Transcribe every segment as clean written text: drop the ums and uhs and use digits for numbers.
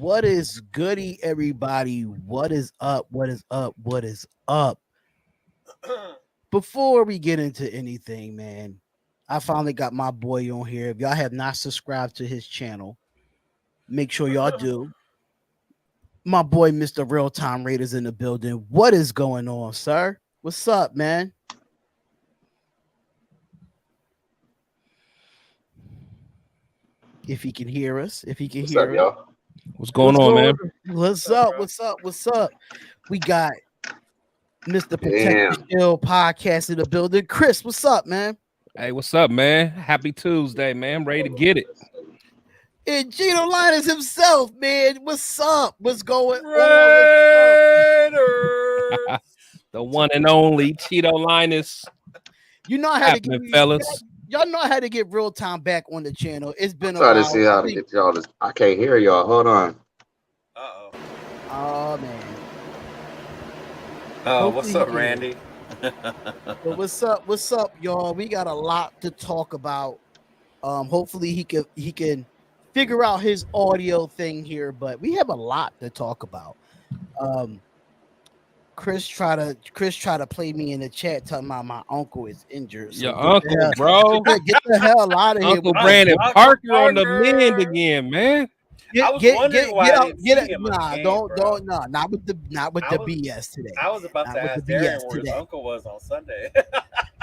What is goody, everybody? What is up? What is up? What is up? Before we get into anything, man, I finally got my boy on here. If y'all have not subscribed to his channel, make sure y'all do. My boy, Mr. Real Time Raiders in the building. What is going on, sir? What's up, man? If he can hear us, if he can What's up, hear us. y'all? What's going on, man? What's up? What's up? What's up? We got Mr. Protect the Damn. Shield podcast in the building. Chris, what's up, man? Hey, what's up, man? Happy Tuesday, man. I'm ready to get it. And Gino Linus himself, man. What's up? What's going on? Raiders. The one and only Cheeto Linus. You know how to get Happening, fellas. y'all know how to get real time back on the channel. It's been a Try while. to see how to get y'all this. I can't hear y'all. Hold on. Uh-oh. Oh man. Oh, what's Hopefully up, he can. Randy? But what's up? What's up, y'all? We got a lot to talk about. Hopefully he can figure out his audio thing here, but we have a lot to talk about. Chris try to play me in the chat talking about my uncle is injured. So Your get the uncle, hell- bro. Get the hell out of here. Uncle with Brandon Uncle Parker on the Parker. mend again, man. I was wondering why I didn't see him on Nah, the game, don't, bro. not with the I was- BS today. I was about Not to with ask the Darian BS where his today. uncle was on Sunday.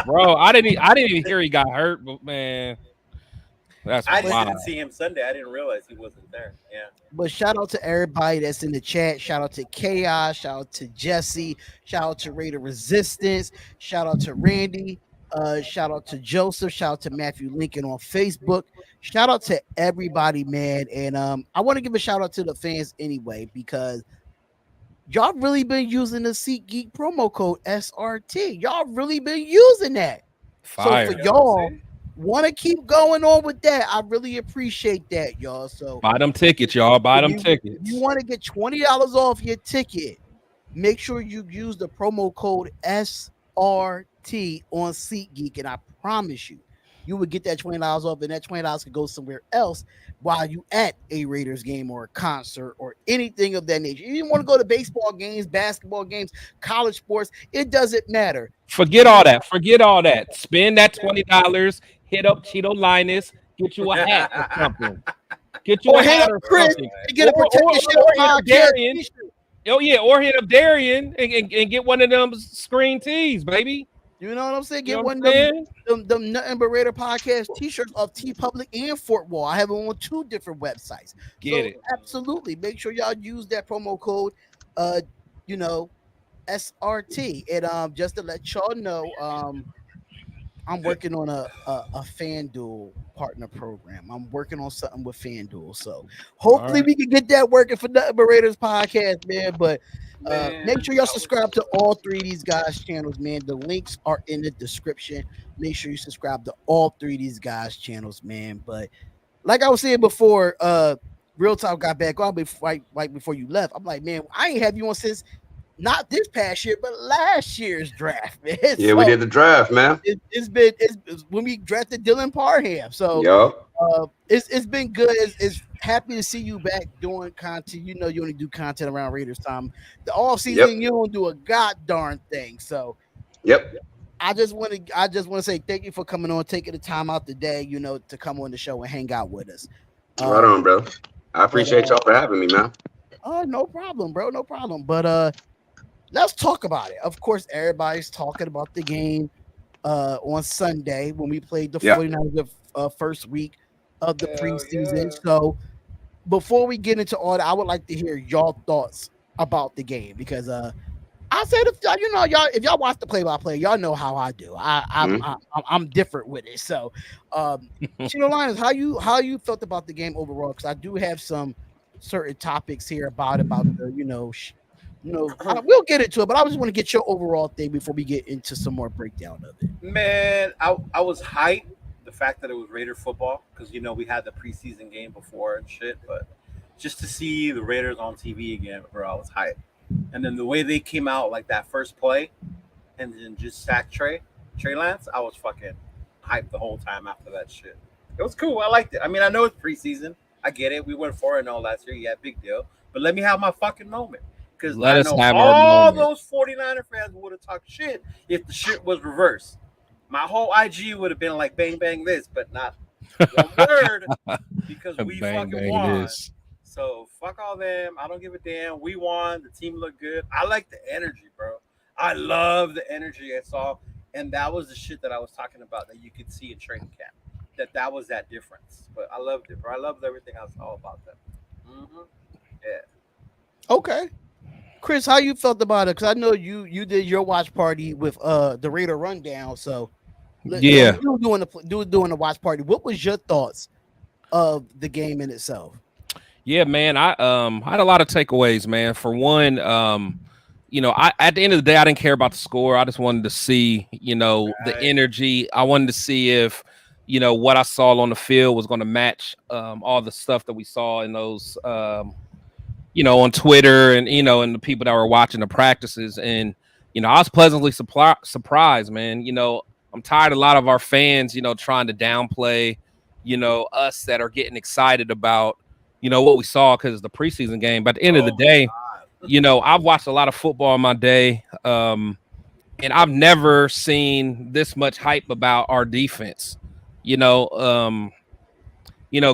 Bro, I didn't even hear he got hurt, but man, that's I just wild. didn't see him Sunday. I didn't realize he wasn't there. Yeah. But shout out to everybody that's in the chat. Shout out to Chaos. Shout out to Jesse. Shout out to Raider Resistance. Shout out to Randy. Shout out to Joseph. Shout out to Matthew Lincoln on Facebook. Shout out to everybody, man. And I want to give a shout out to the fans anyway, because y'all really been using the SeatGeek promo code SRT. Y'all really been using that. Fire. So for y'all want to keep going on with that, I really appreciate that, y'all. So Buy them tickets, y'all. Buy them if tickets. you want to get $20 off your ticket, make sure you use the promo code SRT on SeatGeek, and I promise you would get that $20 off, and that $20 could go somewhere else while you at a Raiders game or a concert or anything of that nature. You want to go to baseball games, basketball games, college sports, it doesn't matter. Forget all that. Forget all that. Spend that $20. Hit up Cheeto Linus. Get you a hat or something. Get you Or a hit hat up or Chris something. to get a Protect the Shield Or hit up podcast Darian. t-shirt. Oh yeah, or hit up Darian and get one of them screen tees, baby. You know what I'm saying? You Get know one what I'm of saying? them Nothing But Raider podcast t-shirts of T Public and Fort Wall. I have them on 2 different websites. Get it. Absolutely. Make sure y'all use that promo code you know, SRT. And just to let y'all know, I'm working on a FanDuel partner program. I'm working on something with FanDuel. So hopefully we can get that working for Nothing But Raiders podcast, man. But make sure y'all subscribe to all 3 of these guys' channels, man. The links are in the description. Make sure you subscribe to all 3 of these guys' channels, man. But like I was saying before, Real Talk got back on right before you left. I'm like, man, I ain't have you on since not this past year, but last year's draft, man. Yeah, we did the draft, man. It's been when we drafted Dylan Parham. So Yup. it's been good. It's happy to see you back doing content. You know you only do content around Raiders time. The off season you don't do a god darn thing. So Yep. I just want to say thank you for coming on, taking the time out today, to come on the show and hang out with us. Right on, bro. I appreciate y'all for having me, man. Oh, no problem, bro. No problem. But let's talk about it. Of course, everybody's talking about the game on Sunday when we played the 49ers the first week of the preseason. Yeah. So before we get into all that, I would like to hear y'all thoughts about the game, because I said if y'all watch the play-by-play, y'all know how I do. I'm different with it. So Chino Linus, how you felt about the game overall? Because I do have some certain topics here about the we'll get into it, but I just want to get your overall thing before we get into some more breakdown of it. Man, I was hyped the fact that it was Raider football, because we had the preseason game before and shit, but just to see the Raiders on TV again, bro, I was hyped. And then the way they came out, like that first play, and then just sacked Trey Lance, I was fucking hyped the whole time after that shit. It was cool. I liked it. I mean, I know it's preseason. I get it. We went 4-0 last year. Yeah, big deal. But let me have my fucking moment. Because Let I us know have our all moment. those 49er fans would have talked shit if the shit was reversed. My whole IG would have been like bang bang this, but not one word because we Bang fucking bang won. this. So fuck all them. I don't give a damn. We won. The team looked good. I like the energy, bro. I love the energy I saw, and that was the shit that I was talking about that you could see in training camp. That was that difference. But I loved it, bro. I loved everything I saw about them. Hmm. Yeah. Okay. Chris, how you felt about it? Because I know you did your watch party with the Raider rundown. So Yeah. you were doing the watch party. What was your thoughts of the game in itself? Yeah, man. I had a lot of takeaways, man. For one, I at the end of the day, I didn't care about the score. I just wanted to see, the Right. energy. I wanted to see if, what I saw on the field was going to match all the stuff that we saw in those on Twitter and and the people that were watching the practices. And I was pleasantly surprised, man. I'm tired of a lot of our fans, trying to downplay, us that are getting excited about, what we saw because it's the preseason game. But at the end of the Oh my day, god. I've watched a lot of football in my day, and I've never seen this much hype about our defense. You know, um,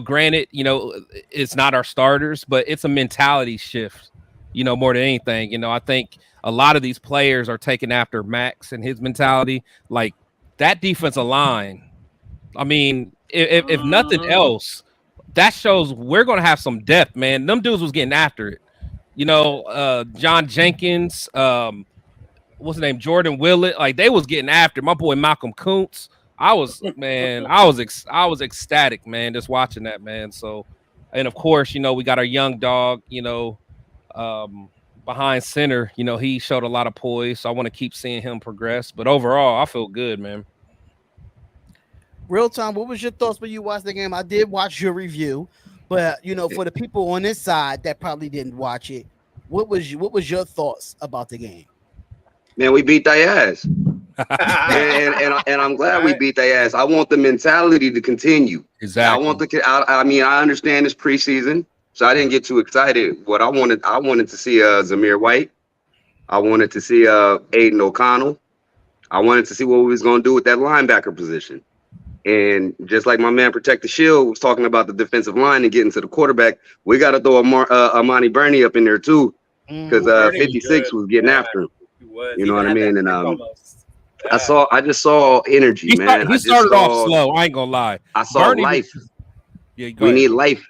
granted, it's not our starters, but it's a mentality shift, more than anything. I think a lot of these players are taking after Max and his mentality. Like that defensive line, I mean, if nothing Mhm. else, that shows we're going to have some depth, man. Them dudes was getting after it. John Jenkins, what's his name, Jordan Willett, like they was getting after my boy Malcolm Kuntz. I was ecstatic, man, just watching that, man. So, and of course, we got our young dog, um, behind center. He showed a lot of poise, so I want to keep seeing him progress. But overall, I feel good, man. Real time, what was your thoughts when you watched the game? I did watch your review, but for the people on this side that probably didn't watch it, what was your thoughts about the game? Man, we beat their ass. And I'm glad we Right. beat their ass. I want the mentality to continue. I want Exactly. I mean, I understand it's preseason, so I didn't get too excited. What I wanted to see Zamir White. I wanted to see Aiden O'Connell. I wanted to see what we was gonna do with that linebacker position. And just like my man Protect the Shield was talking about the defensive line and getting to the quarterback, we got to throw Amani Bernie up in there too, because Hmm. Ooh, Bernie was 56 good. was getting Yeah, after him. he was. You He know even what I had that mean? And pick almost. Yeah. I just saw energy, man. He started off slow. I ain't gonna lie. I saw Bernie was. life. Yeah, go We ahead. need life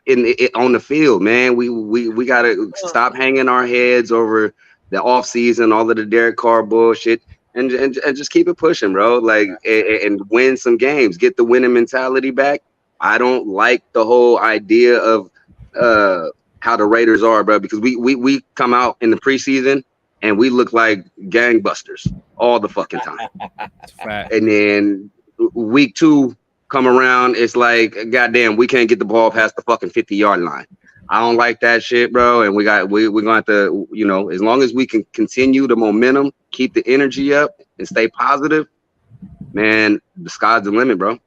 on the field, man. We gotta stop hanging our heads over the off season, all of the Derek Carr bullshit, and just keep it pushing, bro. Like and win some games, get the winning mentality back. I don't like the whole idea of uh how the Raiders are, bro, because we come out in the preseason and we look like gangbusters all the fucking time, It's a fact. and then week two come around, it's like, goddamn, we can't get the ball past the fucking 50-yard line. I don't like that shit, bro. And we're gonna have to, as long as we can continue the momentum, keep the energy up, and stay positive, man, the sky's the limit, bro.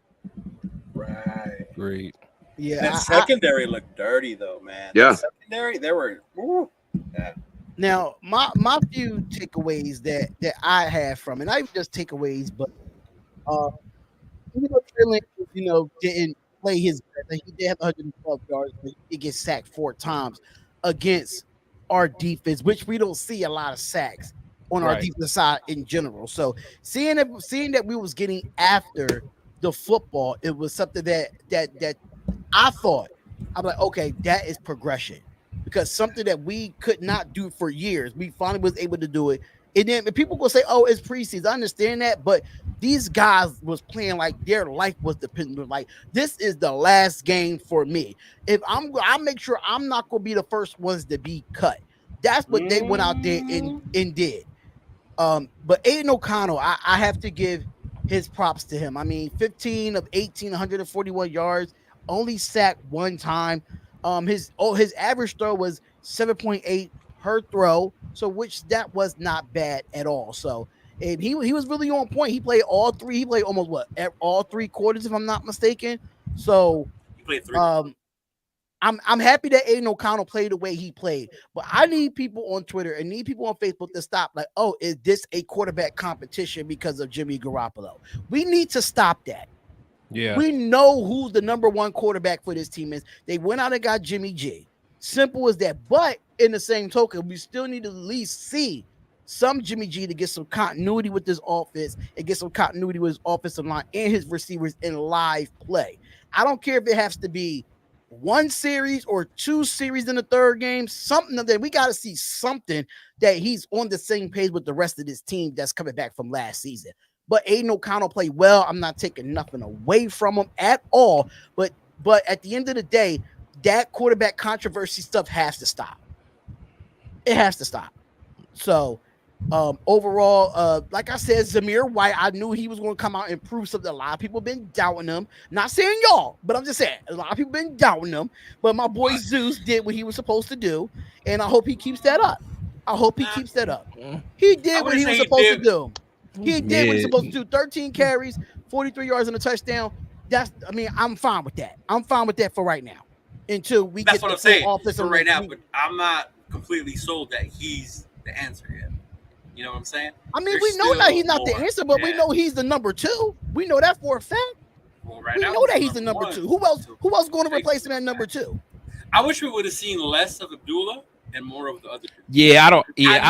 Right. Great. That Yeah, secondary looked dirty though, man. That Yeah. secondary, they were. Ooh. Yeah. now my few takeaways that I have from it, not even just takeaways, but uh, Trey Lance, didn't play his best. Like, he did have 112 yards, but he did get sacked 4 times against our defense, which we don't see a lot of sacks on our Right. defense side in general. So seeing that we was getting after the football, it was something that I thought, I'm like, okay, that is progression, because something that we could not do for years, we finally was able to do it. And then people will say, "Oh, it's preseason." I understand that, but these guys was playing like their life was dependent. Like, this is the last game for me. If I'll make sure I'm not going to be the first ones to be cut. That's what they went out there and Mm. did. But Aiden O'Connell, I have to give his props to him. I mean, 15 of 18, 141 yards, only sacked 1 time. His average throw was 7.8 per throw, so which that was not bad at all. So, and he was really on point. He played all three. He played almost all 3 quarters, if I'm not mistaken. So He played 3 quarters. um I'm happy that Aiden O'Connell played the way he played, but I need people on Twitter and need people on Facebook to stop. Like, oh, is this a quarterback competition because of Jimmy Garoppolo? We need to stop that. Yeah. We know who the number one quarterback for this team is. They went out and got Jimmy G. Simple as that. But in the same token, we still need to at least see some Jimmy G to get some continuity with this offense and get some continuity with his offensive line and his receivers in live play. I don't care if it has to be one series or two series in the third game, something of that. We got to see something that he's on the same page with the rest of this team that's coming back from last season. But Aiden O'Connell played well. I'm not taking nothing away from him at all. But at the end of the day, that quarterback controversy stuff has to stop. It has to stop. So overall, like I said, Zamir White, I knew he was going to come out and prove something. A lot of people been doubting him. Not saying y'all, but I'm just saying a lot of people been doubting him. But my boy Zeus did what he was supposed to do, and I hope he keeps that up. I hope he keeps that up. He did what he was supposed to do. He did what he's supposed to do. 13 carries, 43 yards and a touchdown. I'm fine with that. I'm fine with that for right now. Until we That's get what the I'm saying offensive for right now. But I'm not completely sold that he's the answer yet. You know what I'm saying? I mean, we know that he's not the answer, but we know he's the number two. We know that for a fact. Well, right we now, know that he's the number two. Who else going to replace him at number two? I wish we would have seen less of Abdullah and more of the other people. Yeah, I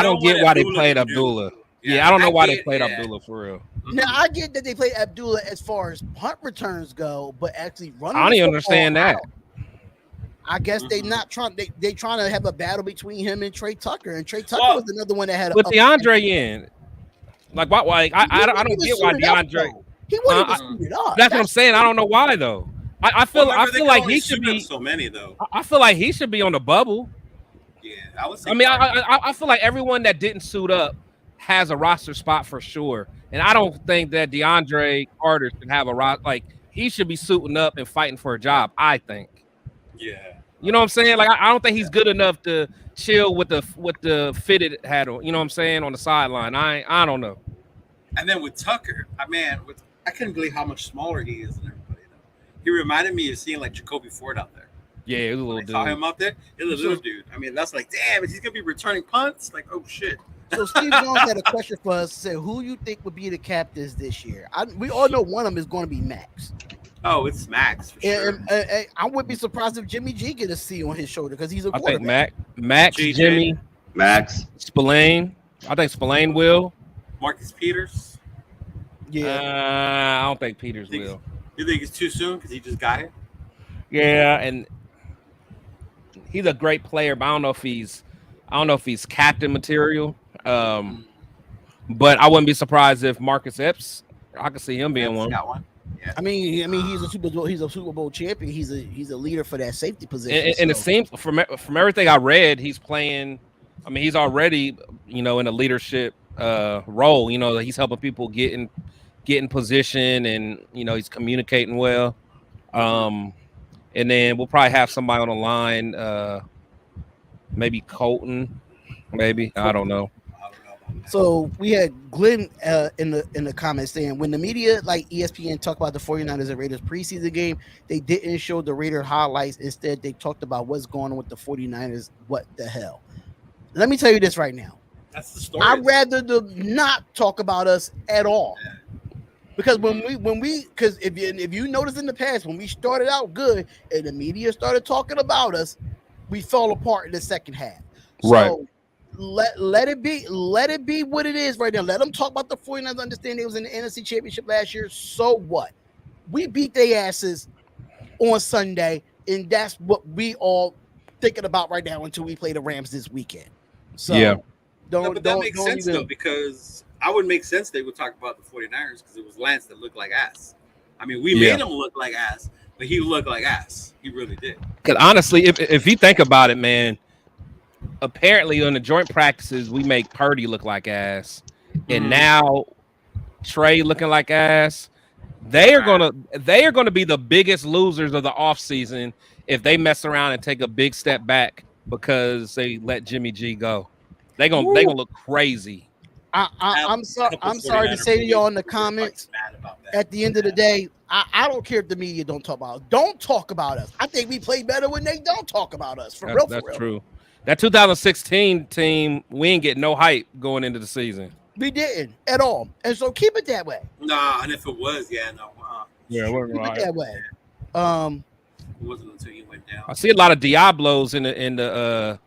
don't get why they played Abdullah. Yeah, I don't know why they played Abdullah for real. Now I get that they played Abdullah as far as punt returns go, but actually running. I don't even understand that. I guess they not trying. They trying to have a battle between him and Trey Tucker, and Trey Tucker was another one that had. But DeAndre in, like why? I don't get why DeAndre. He wouldn't even suited up. That's what I'm saying. I don't know why though. I feel like he should be. So many though. I feel like he should be on the bubble. Yeah, I would say. I mean, I feel like everyone that didn't suit up has a roster spot for sure, and I don't think that DeAndre Carter should have a roster. Like he should be suiting up and fighting for a job. I think. Yeah. You know what I'm saying? Like I don't think he's good enough to chill with the fitted hat on. You know what I'm saying, on the sideline. I don't know. And then with Tucker, I couldn't believe how much smaller he is than everybody. He reminded me of seeing like Jacoby Ford out there. Yeah, he was a little dude. Saw him out there. He was a little dude. I mean, that's like, damn, he's gonna be returning punts. Like, oh shit. So Steve Jones had a question for us. Said, who you think would be the captains this year? We all know one of them is going to be Max. Oh, it's Max for sure. I wouldn't be surprised if Jimmy G get a C on his shoulder because he's a quarterback. I think Max, JJ. Jimmy, Max, Spillane. I think Spillane will. Marcus Peters. Yeah, I don't think Peters will. You think it's too soon because he just got here? Yeah, and he's a great player, but I don't know if he's captain material. But I wouldn't be surprised if Marcus Epps. I could see him being one. Got one. Yeah. I mean, he's a Super Bowl champion. He's a leader for that safety position. And it seems from everything I read, he's playing. I mean, he's already in a leadership role. He's helping people get in position, and he's communicating well. And then we'll probably have somebody on the line, maybe Colton, maybe I don't know. So we had Glenn in the comments saying when the media like ESPN talk about the 49ers and Raiders preseason game, they didn't show the Raider highlights. Instead, they talked about what's going on with the 49ers. What the hell? Let me tell you this right now. That's the story. I'd rather them not talk about us at all. Because because if you notice in the past, when we started out good and the media started talking about us, we fell apart in the second half. Right. So let it be what it is right now. Let them talk about the 49ers. Understand they was in the NFC Championship last year. So what? We beat their asses on Sunday, and that's what we all thinking about right now until we play the Rams this weekend. So yeah. But that makes sense though, because I would make sense they would talk about the 49ers because it was Lance that looked like ass. I mean, we made him look like ass, but he looked like ass. He really did. Because honestly, if you think about it, man, apparently on the joint practices we make Purdy look like ass, and now Trey looking like ass. They are gonna be the biggest losers of the offseason if they mess around and take a big step back because they let Jimmy G go. They gonna look crazy. I'm sorry to say to y'all in the comments. At the end of the day, I don't care if the media don't talk about us. Don't talk about us. I think we play better when they don't talk about us. For real. That's true. That 2016 team, we ain't get no hype going into the season. We didn't at all, and so keep it that way. Nah, and if it was, yeah, no. Yeah, keep it that way. It wasn't until he went down. I see a lot of Diablos in the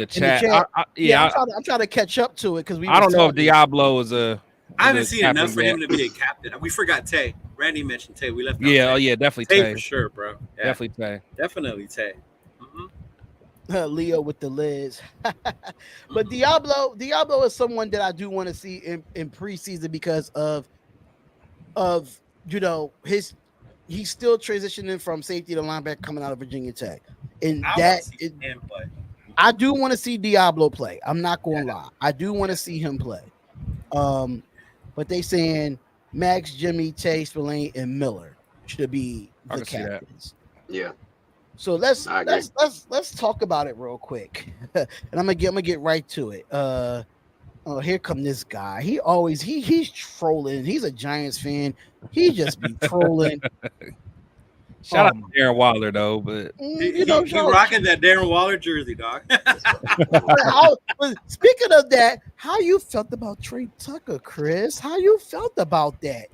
chat. I'm trying to catch up to it because I don't know if Diablo is a. I haven't seen enough for him to be a captain. We forgot Tay. Randy mentioned Tay. We left. Yeah, Tay. Definitely Tay for sure, bro. Yeah. Definitely Tay. Definitely Tay. Leo with the lids. But Diablo is someone that I do want to see in preseason because of he's still transitioning from safety to linebacker coming out of Virginia Tech, and I do want to see Diablo play. I'm not going to lie, I do want to see him play. But they saying Max, Jimmy, Tay, Spillane, and Miller should be the captains. Yeah. So let's talk about it real quick, and I'm gonna get right to it. Here come this guy. He's trolling. He's a Giants fan. He just be trolling. Shout out to Darren Waller though, but he rocking that Darren Waller jersey, dog. Speaking of that, how you felt about Trey Tucker, Chris? How you felt about that?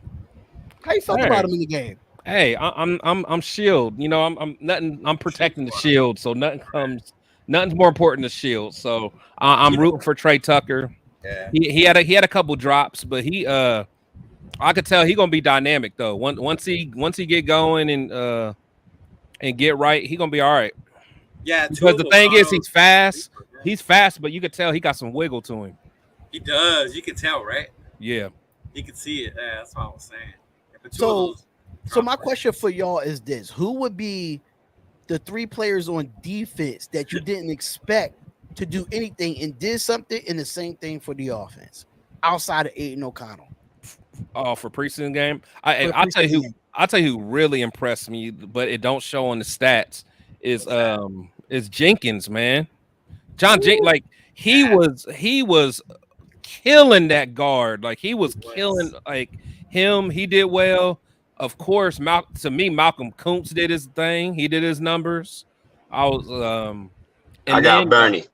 How you felt about him in the game? Hey, I'm shield. I'm protecting the shield, so nothing's more important than shield. So I'm rooting for Trey Tucker. Yeah. He had a couple drops, but I could tell he gonna be dynamic though. Once he get going and get right, he gonna be all right. Yeah, because the thing is he's fast. He's fast, but you could tell he got some wiggle to him. He does. You can tell, right? Yeah. You can see it. Yeah, that's what I was saying. So my question for y'all is this: who would be the three players on defense that you didn't expect to do anything and did something, and the same thing for the offense outside of Aiden O'Connell? Oh, for preseason game, I'll tell you who really impressed me, but it don't show on the stats is Jenkins, man. John Jenkins, like he was killing that guard, like he was killing like him. He did well. Of course, Malcolm Kuntz did his thing. He did his numbers. I got Bernie.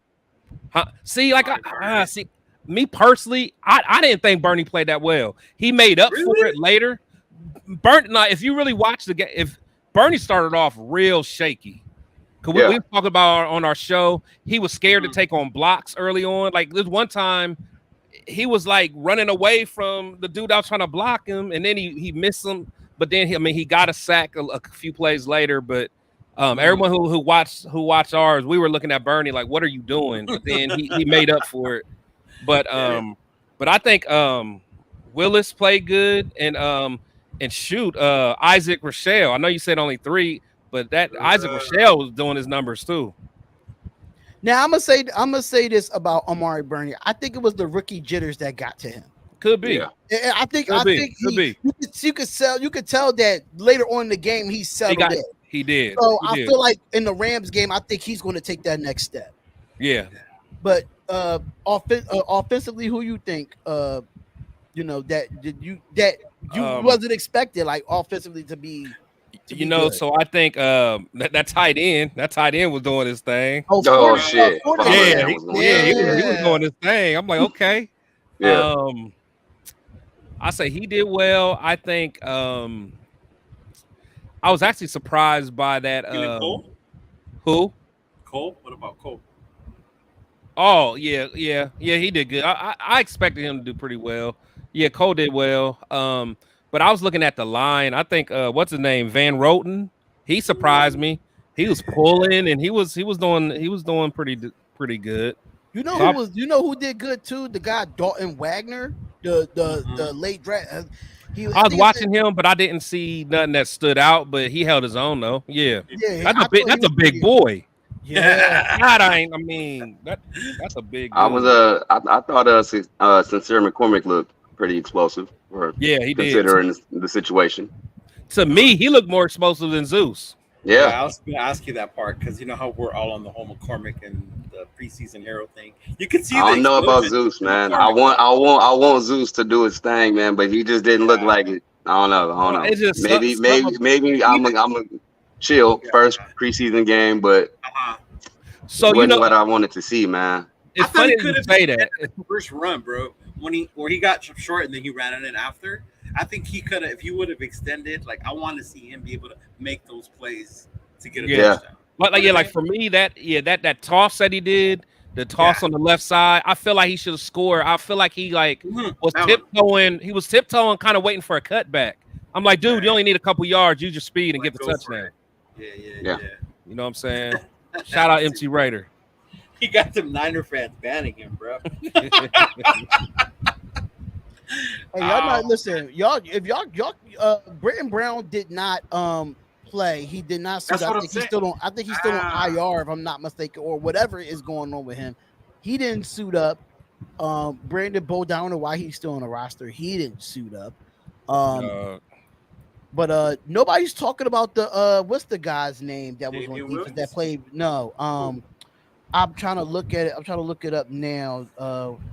Me personally, I didn't think Bernie played that well. He made up for it later. If you really watch the game, if Bernie started off real shaky, because we talked about on our show, he was scared to take on blocks early on. Like this one time, he was like running away from the dude out trying to block him, and then he missed him. But then he got a sack a few plays later. But everyone who watched ours, we were looking at Bernie like, "What are you doing?" But then he made up for it. But I think Willis played good, and Isaac Rochelle. I know you said only 3, but that Isaac Rochelle was doing his numbers too. Now I'm gonna say this about Amari Bernie. I think it was the rookie jitters that got to him. Could be. Yeah. I think you could tell that later on in the game he settled in. He did. So I feel like in the Rams game, I think he's going to take that next step. Yeah. But offensively, who you think? That you wasn't expected, like offensively to be. Good. So I think that tight end was doing his thing. Oh shit! He was doing his thing. I'm like, okay. Yeah. I say he did well. I think I was actually surprised by that. Cole? Who? Cole? What about Cole? Oh yeah, he did good. I expected him to do pretty well. Yeah, Cole did well. But I was looking at the line. I think what's his name? Van Roten. He surprised me. He was pulling and he was doing pretty good. You know who did good too? The guy Dalton Wagner, the late draft. I was watching him, but I didn't see nothing that stood out. But he held his own though. Yeah, that's a big boy. Yeah, that's a big. Dude. I thought Sincere McCormick looked pretty explosive. He considering did. the situation. To me, he looked more explosive than Zeus. Yeah, I was going to ask you that part because you know how we're all on the whole McCormick and the preseason hero thing. You could see I the don't know about explosion Zeus, in the man. McCormick game. I want Zeus to do his thing, man. But he just didn't look Yeah, like it. I don't know. I don't know. It's just Maybe, maybe, maybe even I'm a chill yeah. first preseason game, but Uh-huh. it so wasn't what I wanted to see, man. I it's thought he funny that could you have say that. extended the first run, bro. When he got short and then he ran it in after. I think he could have, if he would have extended. Like, I want to see him be able to make those plays to get a Yeah. touchdown. But You know what I like for me, that toss that he did, the toss Yeah. on the left side, I feel like he should have scored. I feel like he was That one. tiptoeing. He was tiptoeing, kind of waiting for a cutback. I'm like, dude, you only need a couple yards. Use your speed and Like, get the go for touchdown. it. Yeah, Yeah. You know what I'm saying? Shout out MC Raider. He got them Niner fans banning him, bro. Hey, y'all not listen. Y'all, if y'all, Britton Brown did not play. He did not suit. That's what I'm He's saying. still on. I think he's still on IR, if I'm not mistaken, or whatever is going on with him. He didn't suit up. Brandon Bowe, I don't know why he's still on the roster. He didn't suit up. But nobody's talking about the what's the guy's name that was on Damian defense that Williams? played? No, I'm trying to look at it. I'm trying to look it up now.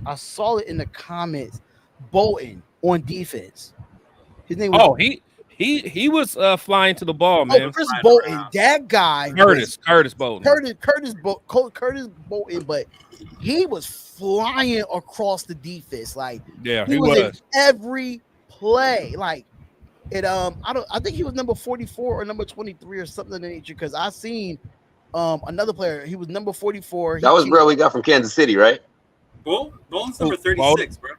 I saw it in the comments. Bolton on defense. His name was he was flying to the ball, man. Chris Right Bolton. around. That guy, Curtis Bolton. Curtis Bolton, but he was flying across the defense. Like Yeah, he was in was. every play. Like it. I think he was number 44 or number 23 or something of the nature. Because I seen another player. He was number 44. That was bro we got from Kansas City, right? Bolton's number 36, bro.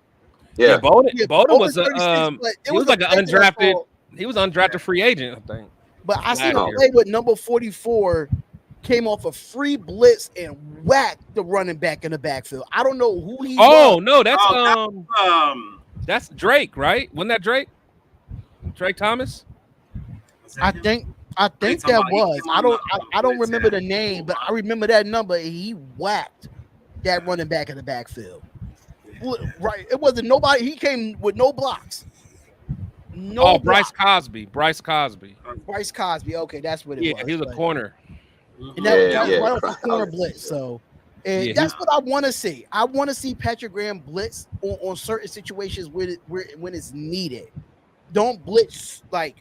Yeah. Bolton was a 36, but he was like an play that I undrafted. saw. He was an undrafted free agent, I think. But I seen Last a year. play with number 44 came off a free blitz and whacked the running back in the backfield. I don't know who he Oh was. no, that's That's that's Drake, right? Wasn't that Drake? Drake Thomas? I think talking that about he was. came I on don't the I don't blitz, remember yeah. the name, but I remember that number. He whacked that running back in the backfield. Right. It wasn't nobody. He came with no blocks. No Bryce blocks. Cosby. Bryce Cosby. Bryce Cosby. Okay, that's what it was. Yeah, he was a but- corner. And that was Yeah, right off the Bryce corner Cosby. blitz. So and Yeah, that's what I want to see. I want to see Patrick Graham blitz on certain situations when it's needed. Don't blitz like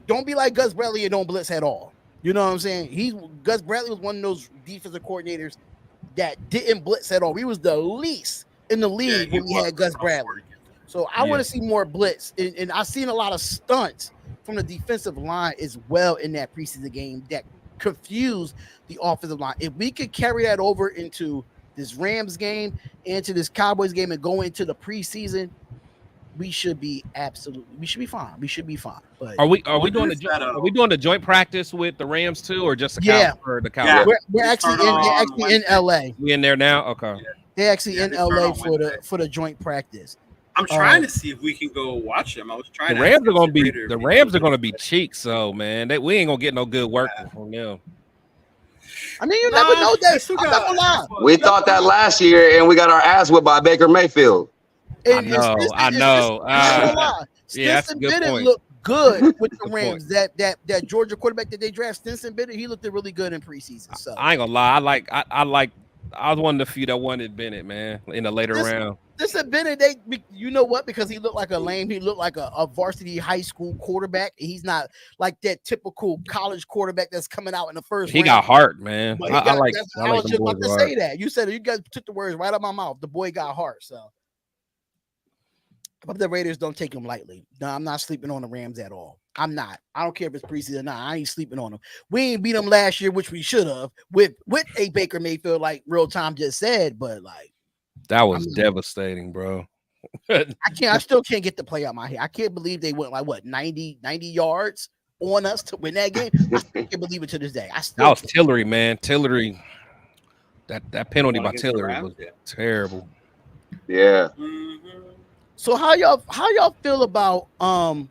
don't be like Gus Bradley and don't blitz at all. You know what I'm saying? Gus Bradley was one of those defensive coordinators that didn't blitz at all. He was the least in the league when we had Gus Bradley. So I want to see more blitz. And I've seen a lot of stunts from the defensive line as well in that preseason game that confused the offensive line. If we could carry that over into this Rams game, into this Cowboys game, and go into the preseason, we should be fine. We should be fine. But Are we doing the joint practice with the Rams too, or just for the Cowboys? Yeah. we're actually in LA. We in there now? Okay. They're actually in they start LA on Wednesday. for the joint practice. I'm trying to see if we can go watch them. I was trying. The Rams are gonna be cheeks, so man, we ain't gonna get no good work from them. I mean, you never know that. still I'm not gonna lie. We thought that last year, and we got our ass whipped by Baker Mayfield. I know. Yeah, that's a Stinson good Bennett point. looked good with the Good Rams. That Georgia quarterback that they drafted, Stinson Bennett, he looked really good in preseason. So I ain't gonna lie. I was one of the few that wanted Bennett, man, in the later round. Stinson Bennett, you know what? Because he looked like a lame. He looked like a varsity high school quarterback. He's not like that typical college quarterback that's coming out in the first. He round. got heart, man. But I I was them just boys about to with say heart. that. You said it. You guys took the words right out of my mouth. The boy got heart. So, but the Raiders don't take him lightly. No, I'm not sleeping on the Rams at all. I'm not. I don't care if it's preseason or not. I ain't sleeping on them. We ain't beat them last year, which we should have with a Baker Mayfield, like Real Time just said. But like That was devastating, bro. I still can't get the play out my head. I can't believe they went like 90 yards on us to win that game. I still can't believe it to this day. That was Tillery, man. Tillery. That penalty by Against the Tillery Rams, was terrible. Yeah. So how y'all feel about Aiden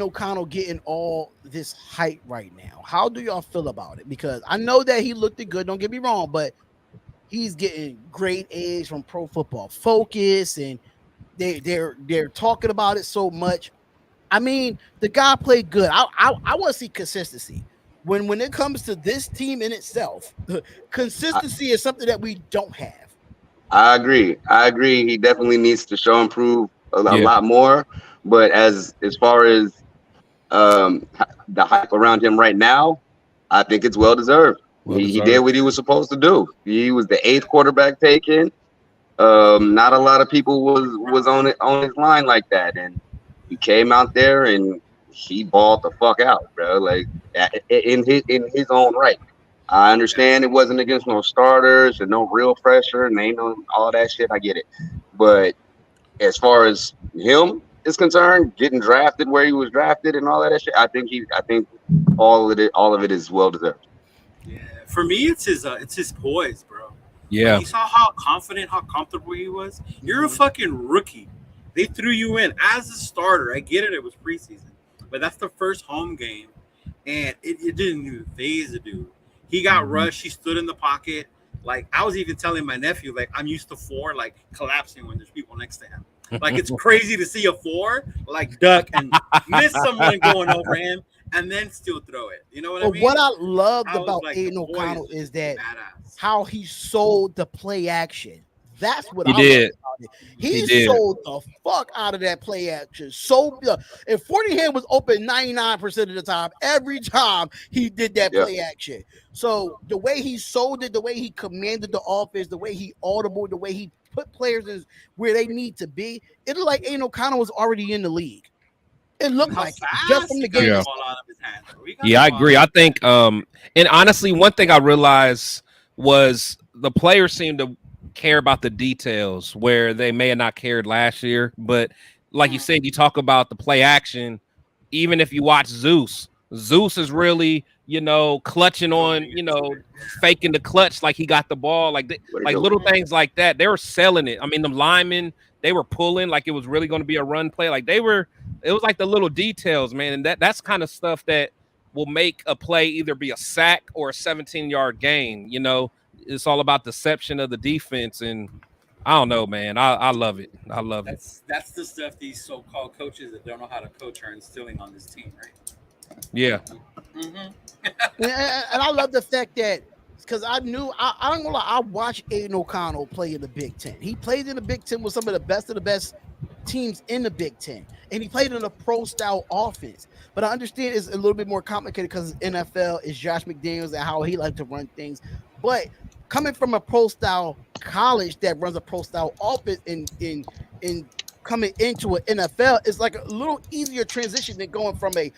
O'Connell getting all this hype right now? How do y'all feel about it? Because I know that he looked good, don't get me wrong, but he's getting great A's from Pro Football Focus, and they're talking about it so much. I mean, the guy played good. I want to see consistency. when it comes to this team in itself, consistency is something that we don't have. I agree. I agree. He definitely needs to show improve a Yeah, lot more. But as far as the hype around him right now, I think it's well deserved. well He did deserved. what he was supposed to do. He was the eighth quarterback taken. Not a lot of people was on his line like that, and he came out there and he balled the fuck out, bro. Like in his own right. I understand it wasn't against no starters and no real pressure and ain't no all that shit. I get it, but as far as him is concerned, getting drafted where he was drafted and all that shit, I think all of it is well deserved. Yeah, for me, it's his poise, bro. Like Yeah, you saw how confident, how comfortable he was. You're a Mhm. fucking rookie. They threw you in as a starter. I get it; it was preseason, but that's the first home game, and it didn't even phase the dude. He got Mhm. rushed. He stood in the pocket. Like I was even telling my nephew, like I'm used to four like collapsing when there's people next to him. Like it's crazy to see a four like duck and miss someone going over him and then still throw it. You know what I But what mean? I loved I was about like the Aiden poise O'Connell was is just that badass. how he sold the play action. That's what he I love did. about it. He He did. sold the fuck out of that play action. So if 40 hand was open 99% of the time, every time he did that Yeah, play action. So the way he sold it, the way he commanded the offense, the way he audible, the way he put players in where they need to be, it looked like Aiden O'Connell was already in the league. It And looked how like it just fast from he the got game the Yeah. itself. ball out of his hands, bro. He got the Yeah, I ball agree. out I of his think and honestly one thing I realized was the players seem to care about the details where they may have not cared last year, but like you hands. said, you talk about the play action, even if you watch Zeus is really, clutching Throwing on, it to it. faking the clutch like he got the ball, what he like do? little things like that. They were selling it. I mean, the linemen, they were pulling like it was really going to be a run play. Like it was like the little details, man. And that's kind of stuff that will make a play either be a sack or a 17-yard gain. It's all about deception of the defense. And I don't know, man. I love it. I love it. That's the stuff these so-called coaches that don't know how to coach are instilling on this team, right? Yeah. Mm-hmm. And I love the fact that because I don't gonna lie, I watched Aiden O'Connell play in the Big Ten. He played in the Big Ten with some of the best teams in the Big Ten, and he played in a pro style offense. But I understand it's a little bit more complicated because NFL is Josh McDaniels and how he likes to run things. But coming from a pro style college that runs a pro style offense in coming into an NFL is like a little easier transition than going from like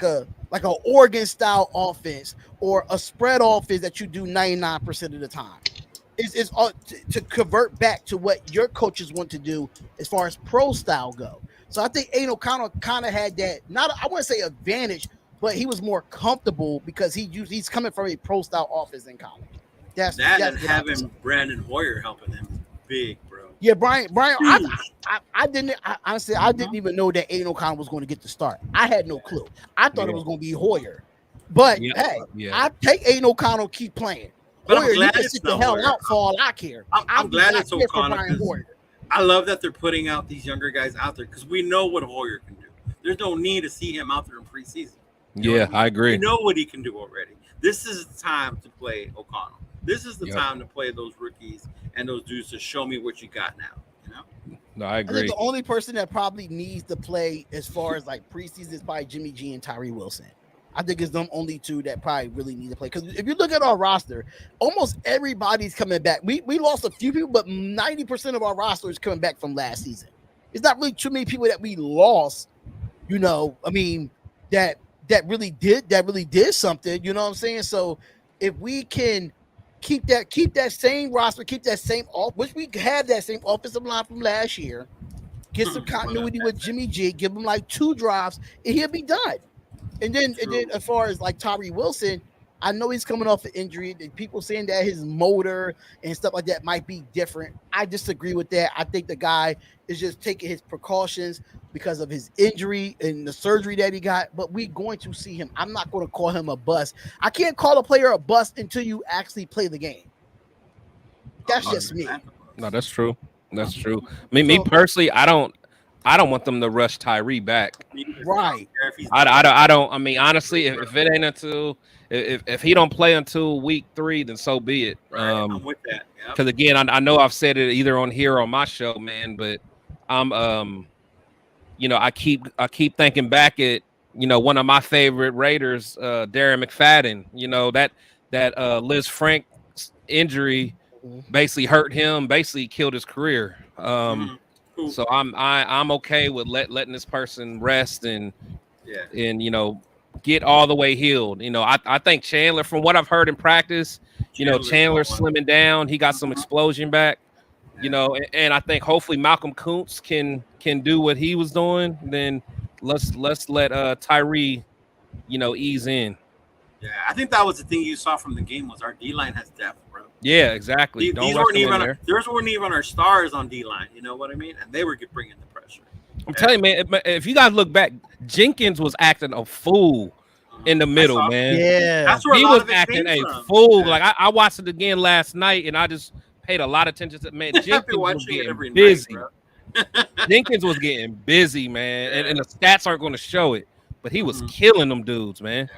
a Oregon style offense or a spread offense that you do 99% of the time. Is to convert back to what your coaches want to do as far as pro style go. So I think Aiden O'Connell kind of had that, not I wouldn't say advantage, but he was more comfortable because he's coming from a pro style offense in college. That That's and what I would say. having Brandon Hoyer helping him is big, bro. Yeah, Brian, Huge. I didn't honestly I didn't even know that Aiden O'Connell was going to get the start. I had no clue. I thought it Yeah. was going to be Hoyer, but Yeah. hey, Yeah. I take Aiden O'Connell, keep playing. But I'm Hoyer, you glad can it's sit the not hell Hoyer. out for all I care. I'll I'm be glad back it's here for O'Connell Brian because Hoyer. I love that they're putting out these younger guys out there because we know what Hoyer can do. There's no need to see him out there in preseason. You know what Yeah, I mean? I We agree. know what he can do already. This is the time to play O'Connell. This is the Yep. time to play those rookies and those dudes to show me what you got now. You know? No, I I think agree. the only person that probably needs to play as far as like preseason is probably Jimmy G and Tyree Wilson. I think it's them only two that probably really need to play. Because if you look at our roster, almost everybody's coming back. We lost a few people, but 90% of our roster is coming back from last season. It's not really too many people that we lost, I mean, that that really did something, you know what I'm saying? So if we can keep that same roster, keep that same off, which we have that same offensive line from last year, get some Run that continuity with fast. Jimmy G, give him like 2 drives, and he'll be done. And then True. as far as like Tyree Wilson, I know he's coming off an injury. People saying that his motor and stuff like that might be different. I disagree with that. I think the guy is just taking his precautions because of his injury and the surgery that he got. But we're going to see him. I'm not going to call him a bust. I can't call a player a bust until you actually play the game. That's just 100% me. the No, bus. that's true. That's true. I mean, me So personally, I don't want them to rush Tyree back. Neither. I right. don't if he's I, done. I don't. I mean, honestly, if it ain't until if he don't play until week 3, then so be it. Right, I'm with that. Yep. Because again, I know I've said it either on here or on my show, man, but I'm I keep thinking back at one of my favorite Raiders, Darren McFadden. That Liz Frank injury basically hurt him, basically killed his career. Cool. So I'm okay with letting this person rest and get all the way healed. I think Chandler, from what I've heard in practice, Chandler's slimming down. He got some explosion back. And I think hopefully Malcolm Kuntz can do what he was doing. Then let's let Tyree, ease in. Yeah, I think that was the thing you saw from the game was our D line has depth, bro. Yeah, exactly. These weren't even theirs weren't even our stars on D line. You know what I mean? And they were bringing the pressure. I'm telling you, man. If you guys look back, Jenkins was acting a fool in the middle, man. Yeah, that's where he a lot was of it acting came a from. fool. Yeah. Like I watched it again last night, and I just paid a lot of attention to man. Jenkins was getting busy. busy. Jenkins was getting busy, man, and the stats aren't going to show it, but he was killing them dudes, man.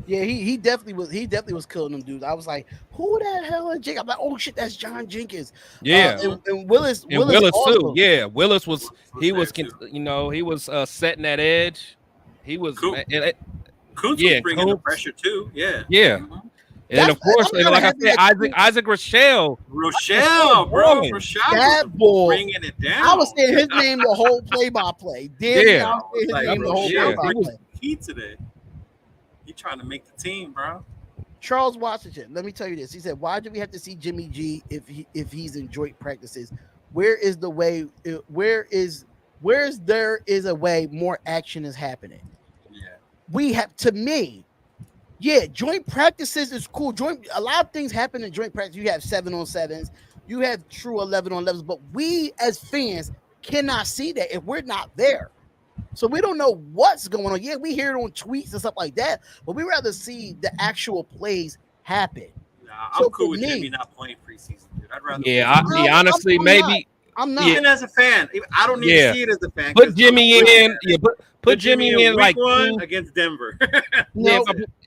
Yeah, he definitely was. He definitely was killing them dudes. I was like, "Who the hell is Jenkins?" I'm like, "Oh shit, that's John Jenkins." Yeah, and Willis also, too. Yeah, Willis was he was setting that edge. He was, Kuntz was bringing the pressure too. Yeah. And then, of course, like I said, Isaac Rochelle, bro, Rochelle that boy bringing it down. I was saying his name the whole play-by-play. I was his name the whole play-by-play. Key today. He trying to make the team, bro. Charles Washington, let me tell you this. He said, "Why do we have to see Jimmy G if he's in joint practices? Where is the way? Where's there is a way more action is happening? Yeah, we have to me." Yeah, joint practices is cool. A lot of things happen in joint practice. You have 7-on-7s, you have true 11-on-11s, but we as fans cannot see that if we're not there. So we don't know what's going on. Yeah, we hear it on tweets and stuff like that, but we rather see the actual plays happen. Nah, I'm cool with Jimmy not playing preseason, dude. I'd rather. Yeah, honestly, maybe. I'm not. Even as a fan, I don't need to see it as a fan. Put Jimmy in. Yeah, put Jimmy in like one against Denver. No,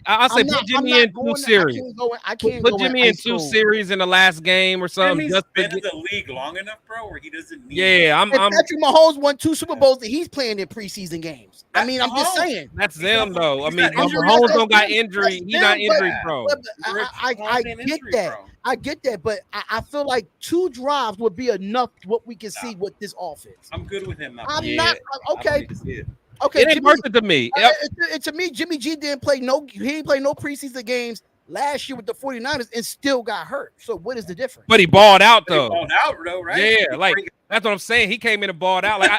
I'll say put Jimmy in 2 series. I can't put Jimmy in 2 series in the last game or something. Jimmy's been in the league long enough, bro, where he doesn't need. Yeah, I'm Patrick Mahomes won 2 Super Bowls that he's playing in preseason games. I mean, I'm just saying. That's them though. I mean, Mahomes don't got injury. He got injury prone. I get that. I get that, but I feel like 2 drives would be enough what we can see with this offense. I'm good with him. I'm not okay. Okay, it ain't worth it to me. To me, Jimmy G didn't play he didn't play no preseason games last year with the 49ers and still got hurt. So what is the difference? But he balled out though. He balled out though, right? Yeah, like that's what I'm saying. He came in and balled out. Like,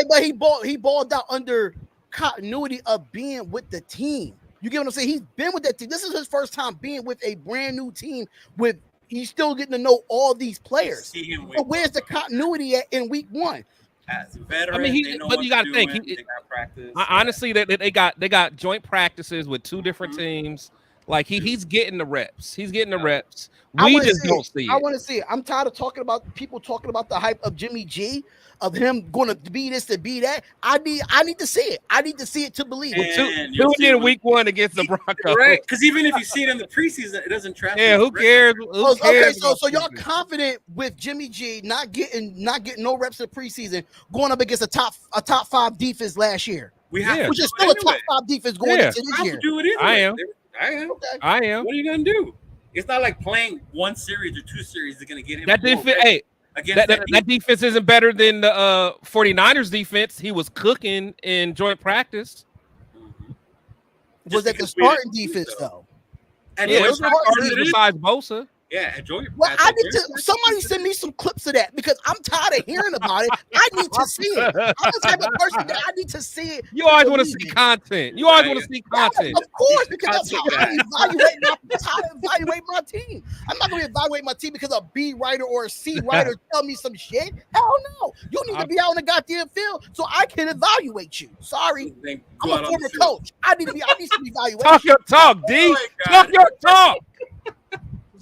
but he balled out under continuity of being with the team. You get what I'm saying? He's been with that team. This is his first time being with a brand new team. He's still getting to know all these players. But where's the continuity in week 1? As a veteran, I mean, but you got to think. They got practice. Honestly, they got joint practices with 2 different teams. Like he's getting the reps. He's getting the reps. We just don't see it. I want to see it. I'm tired of talking about the hype of Jimmy G, of him going to be this to be that. I need to see it. I need to see it to believe it. Two in week 1 against the Broncos. Right? Because even if you see it in the preseason, it doesn't translate. Yeah, who cares? Okay, so y'all confident with Jimmy G not getting no reps in preseason, going up against a top 5 defense last year. We have, which is still a top 5 defense going into this year. Do it anyway. I am. What are you gonna do? It's not like playing 1 series or 2 series is gonna get him. That defense, that defense isn't better than the 49ers defense. He was cooking in joint practice. Was that the starting defense though? And it was besides Bosa. Yeah, enjoy. Well, I need to. Somebody send me some clips of that because I'm tired of hearing about it. I need to see it. I'm the type of person that I need to see it. You always want to see content. You always want to see content. Yeah, of course, because that's how I evaluate my team. I'm not going to evaluate my team because a B writer or a C writer tell me some shit. Hell no. You need to be out in the goddamn field so I can evaluate you. Sorry, I'm a former coach. I need to be evaluated. Talk your talk, D. Talk your talk.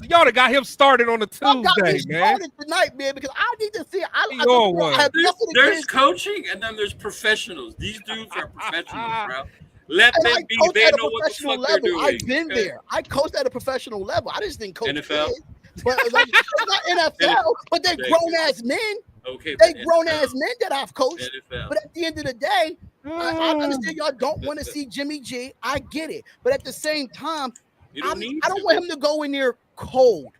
Y'all got him started on a Y'all got me Tuesday, man. started tonight, man, because I need to see. He on one. I have nothing There's against. coaching and then there's professionals. These dudes are professionals, bro. Let And them I be. coach They at a know what the professional fuck they're level. doing. I've been there. I coached at a professional level. I just didn't coach NFL? kids. But like, not NFL, but they Okay. grown ass men. Okay, They but grown NFL, ass men that I've coached. NFL. But at the end of the day, I understand y'all don't want to see Jimmy G. I get it. But at the same time, You don't need I don't to. want him to go in there cold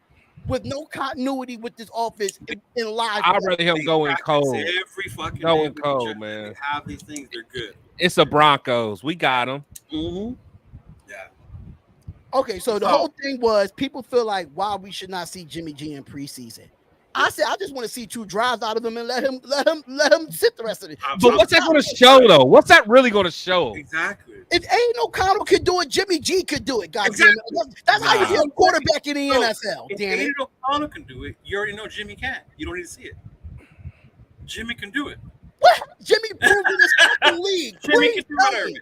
with no continuity with this offense in live. I'd rather him They go in practice cold. every fucking Go day in with cold, each other. man. They have these things. They're good. It's a Broncos. We got him. Mm-hmm. Yeah. Okay, so the whole thing was people feel like why we should not see Jimmy G in preseason. I said I just want to see 2 drives out of him and let him sit the rest of it. But what's that going to show though? What's that really going to show? Exactly. If ain't no Connell could do it, Jimmy G could do it. Goddamn Exactly. it. That's how you get a quarterback in the So, NFL. If Damn it. Aiden O'Connell can do it, you already know Jimmy can. You don't need to see it. Jimmy can do it. What Jimmy proved in this fucking league? Jimmy Please can do tell whatever. me.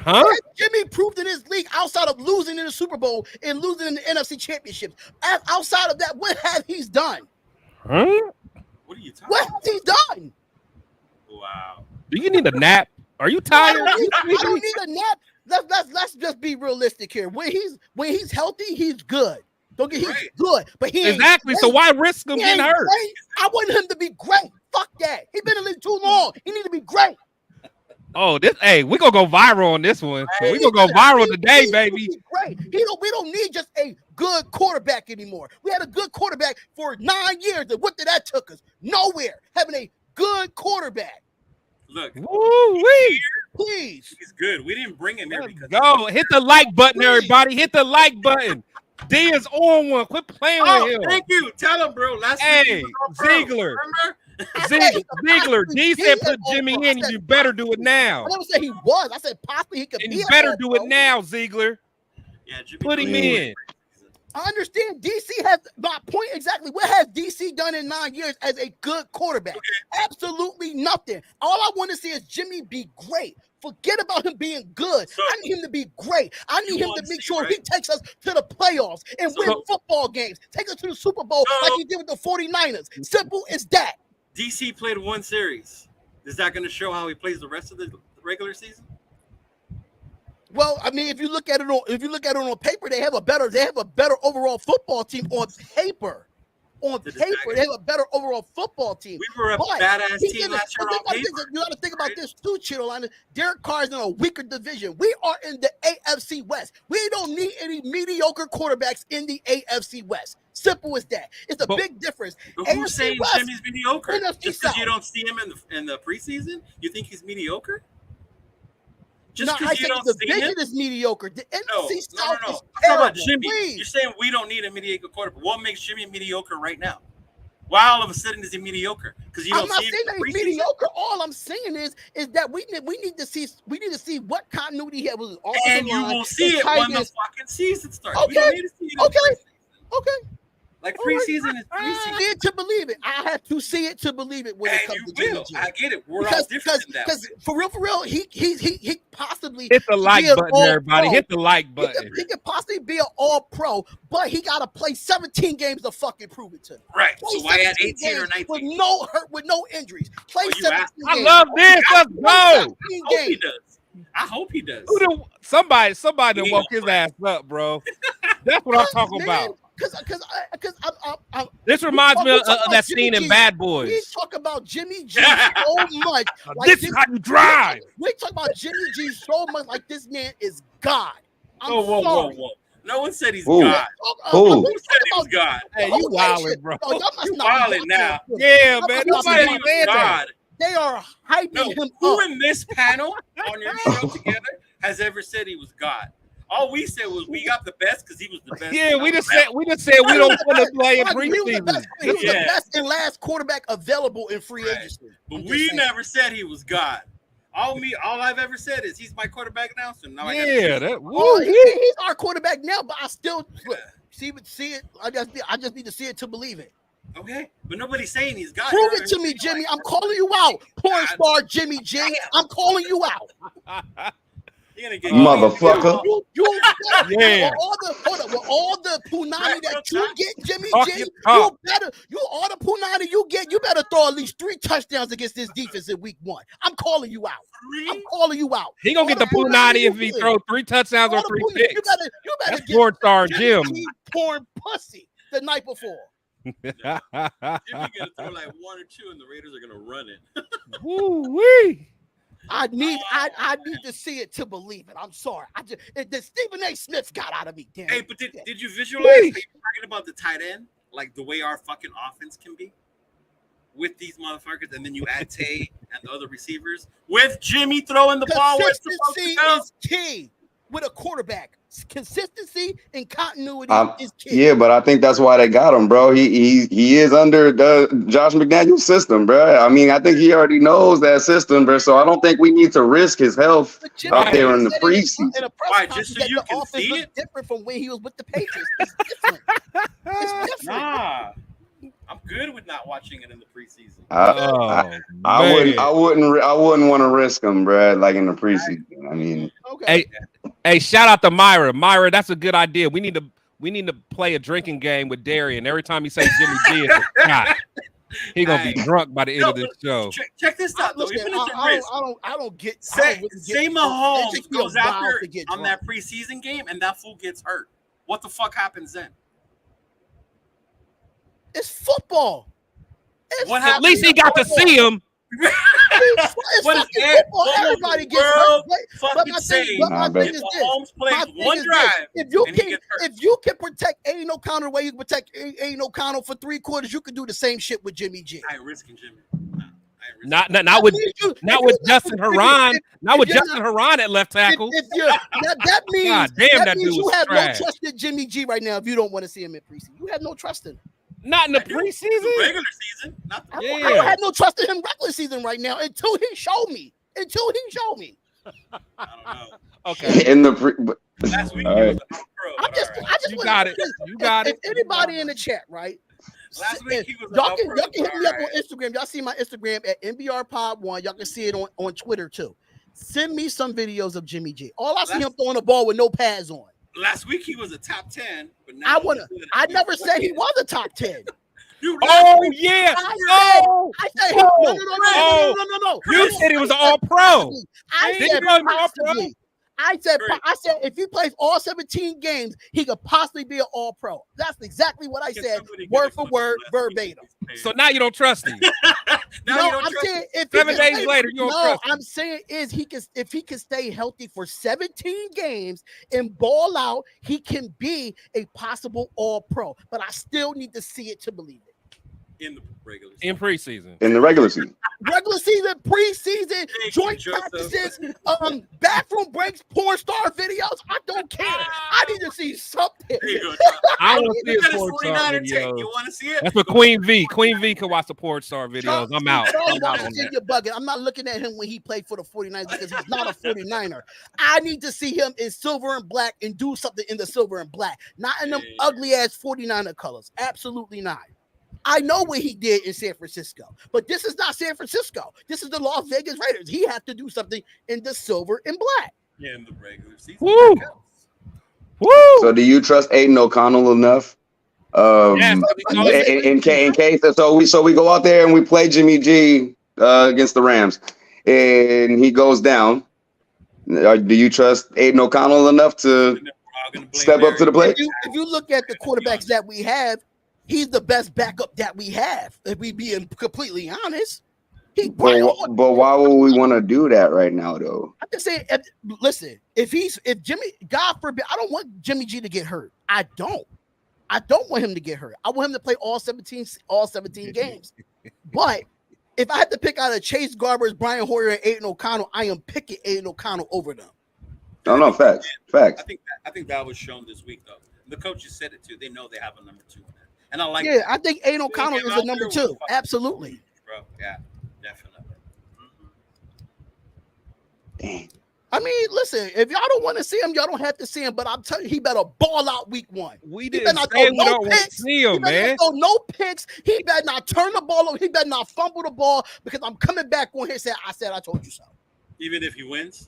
Huh? What Jimmy proved in his league outside of losing in the Super Bowl and losing in the NFC Championship. Outside of that, what have he done? Huh? What are you talking What about? has he done? Wow. Do you need a nap? Are you I tired? don't need a nap. Let's just be realistic here. When he's healthy, he's good. Don't get he's Right. good, but he ain't Exactly. So great. why risk him He getting ain't hurt? great. I want him to be great. Fuck that. He been in the league too long. He need to be great. Oh, hey, we're gonna go viral on this one. So we're gonna go viral today, baby. Great. We don't need just a good quarterback anymore. We had a good quarterback for 9 years. And what did that took us? Nowhere. Having a good quarterback. Look, Woo-wee. Please. he's good. We didn't bring him here Let's because go. Hit the like button, everybody. Hit the like button. D is on one. Quit playing with him. Thank you. Tell him, bro. Last Hey, week he was all pro. Ziegler. Remember? Ziegler. D said put Jimmy in, and you better do it now. I never said he was. I said possibly he could And be. you an better all-pro. do it now, Ziegler. Yeah, Jimmy Put him played in. I understand DC has my point exactly. What has DC done in 9 years as a good quarterback? Absolutely nothing. All I want to see is Jimmy be great. Forget about him being good. I need him to be great. I need him to make sure he takes us to the playoffs and win football games. Take us to the Super Bowl like he did with the 49ers. Simple as that. DC played one series. Is that going to show how he plays the rest of the regular season? Well, I mean, if you look at it on paper, they have a better overall football team on paper. On paper, they have a better overall football team. We were a badass team last year on paper. You got to think about this too, Chitolina. Derek Carr's in a weaker division. We are in the AFC West. We don't need any mediocre quarterbacks in the AFC West. Simple as that. It's a big difference. But who's saying West, Jimmy's mediocre? NFC Just because you South. don't see him in the preseason, you think he's mediocre? Just No, I because you think don't the see him? division is mediocre. The NFC South No. is I'm talking terrible. about Jimmy. Please. You're saying we don't need a mediocre quarterback. What makes Jimmy mediocre right now? Why all of a sudden is he mediocre? Because you I'm don't not see him saying in that the he's preseason? mediocre. All I'm saying is that we need to see what continuity he had with his offensive And you line will see and it tight when the ends. fucking season starts. Okay. We don't need to see it in the Okay. preseason. Okay. Like All right. preseason is I preseason. see it to believe it. I have to see it to believe it when it And comes you to Jimmy will. G. I get it. We're all different in that. Because for real, he possibly Hit the like be an button, everybody. all-pro. Hit the like button. He could possibly be an all-pro, but he got to play 17 games to fucking prove it to me. Right. Play So why add 17 18 or games 19? with no hurt, with no injuries? Play Oh, you 17 asked- I games. love this. Let's go. I hope he does. I hope he does. Somebody done He woke gonna his play. ass up, bro. That's what I'm talking about. Because This reminds me of that Jimmy scene in G. Bad We Boys. talk about Jimmy G so much. This is how you drive. We talk about Jimmy G so much like this man is God. I'm Whoa. sorry. No one said he's Who? God. Who? Who said he was God? Hey, you wildin', bro. No, y'all must You not be wildin' now. Yeah, Y'all man. must not Nobody be He was said that. God. They are hyping No, him who up. in this panel on your show together has ever said he was God? All we said was we got the best because he was the best. Yeah, we just said we don't want to play in He was the preseason. best, he was the Yeah. best and last quarterback available in free Right. agency. But I'm just we saying. never said he was God. All I've ever said is he's my quarterback now. So now I gotta Yeah, choose. that. Oh, Woo, he's our quarterback now, but I still look, see it. I just need to see it to believe it. Okay, but nobody's saying he's God. Prove it to me, Jimmy. I'm calling you out, porn star Jimmy G. I'm calling you out. He gonna get Motherfucker. You better, Yeah. with all the punani that you get, Jimmy Talk G, your you talk. better, all the punani you get, you better throw at least 3 touchdowns against this defense in week 1. I'm calling you out. I'm calling you out. He gonna All get the punani punani you if he get. throw 3 touchdowns or All the 3 punani, picks. you better That's get porn star Jimmy Jim. G pouring pussy the night before. Jimmy gonna throw like 1 or 2, and the Raiders are gonna run it. Woo-wee. I need to see it to believe it. I'm sorry. The Stephen A. Smith got out of me. Damn. Hey, but did you visualize? Are you talking about the tight end, like the way our fucking offense can be with these motherfuckers, and then you add Tay and the other receivers with Jimmy throwing the ball where it's supposed to Consistency go. is key with a quarterback. Consistency and continuity is key. Yeah, but I think that's why they got him, bro. He is under the Josh McDaniels system, bro. I mean, I think he already knows that system, bro. So I don't think we need to risk his health out there in the preseason. In a press Why, conference just so that you the can offense see looks it? different from when he was with the Patriots. It's different. It's different. Nah, I'm good with not watching it in the preseason. I wouldn't want to risk him, bro. Like in the preseason. I mean, Okay. Hey, shout out to Myra. Myra, that's a good idea. We need to play a drinking game with Darian. Every time he says Jimmy G, it's a shot. He gonna be drunk by the end of this show. Check this out, though. Even if I don't get. say Mahomes it goes after to get on drunk. that preseason game, and that fool gets hurt. What the fuck happens then? It's football. What At least he got to see him. It's What is fucking that? football. What Everybody was the gets hurt. world But fucking my saying? thing, but my Nah, thing but- is If this. Mahomes plays My thing one is drive, this. If you and he can, gets hurt. if you can protect Aiden O'Connell the way you protect Aiden O'Connell for 3 quarters, you can do the same shit with Jimmy G. I ain't risking Jimmy. Nah, I ain't risking Not with If you- Justin if you- Haran. Not if with you're Justin Haran at left tackle. If you're that means God damn, that means dude you was have trash. no trust in Jimmy G right now. If you don't want to see him in preseason, you have no trust in him. Not in the I do. preseason. The regular season, not the I Yeah. don't have no trust in him regular season right now until he showed me. I don't know. Okay. in the pre- but- Last week All he right. was a pro. I just You wanna- got it. You got if it. anybody in the chat, right? Last week he was a Y'all can pro, hit me up on alright. Instagram. Y'all see my Instagram at NBR Pod 1. Y'all can see it on Twitter too. Send me some videos of Jimmy G. All I see him throwing the ball with no pads on. Last week he was a top 10, but now I never said he was a top 10. Dude, Oh yeah. I said no. You said he was an all pro. I Did said you call him an all-pro? possibly. I said if he plays all 17 games, he could possibly be an all pro. That's exactly what I said, word for word, verbatim. So now you don't trust him. No, I'm saying if 7 days later, you don't trust him. I'm saying is if he can stay healthy for 17 games and ball out, he can be a possible all pro. But I still need to see it to believe it. in the regular In season. preseason. in the regular season. Regular season, preseason, you, joint Joseph. practices, bathroom breaks, porn star videos. I don't care. I need to see something. There you go. I want to see You his got a porn star 49er tape. videos. You want to see it? That's what Queen V. Queen V can watch the porn star videos. I'm out. I'm out on that. You're bugging. I'm not looking at him when he played for the 49ers because he's not a 49er. I need to see him in silver and black and do something in the silver and black, not in them ugly ass 49er colors. Absolutely not. I know what he did in San Francisco, but this is not San Francisco. This is the Las Vegas Raiders. He has to do something in the silver and black. Yeah, in the regular season. Woo! Woo! So do you trust Aiden O'Connell enough? Yes, in case so we go out there and we play Jimmy G against the Rams and he goes down. Do you trust Aiden O'Connell enough to step up to the plate? If you look at the quarterbacks that we have, he's the best backup that we have. If we being completely honest, But why would we want to do that right now, though? I'm just saying. Listen, if Jimmy, God forbid, I don't want Jimmy G to get hurt. I don't want him to get hurt. I want him to play all 17 games. But if I had to pick out of Chase Garbers, Brian Hoyer, and Aiden O'Connell, I am picking Aiden O'Connell over them. No, facts. I think that was shown this week, though. The coaches said it too. They know they have a number 2. And I like Yeah, I think Aiden O'Connell is a number 2. Absolutely. Bro, yeah, definitely. Dang. I mean, listen, if y'all don't want to see him, y'all don't have to see him. But I'm telling you, he better ball out week 1. We He didn't better not say throw we no don't want to picks. see He him, better man. not throw no picks. He better not turn the ball over. He better not fumble the ball because I'm coming back on here saying, I said I told you so. Even if he wins?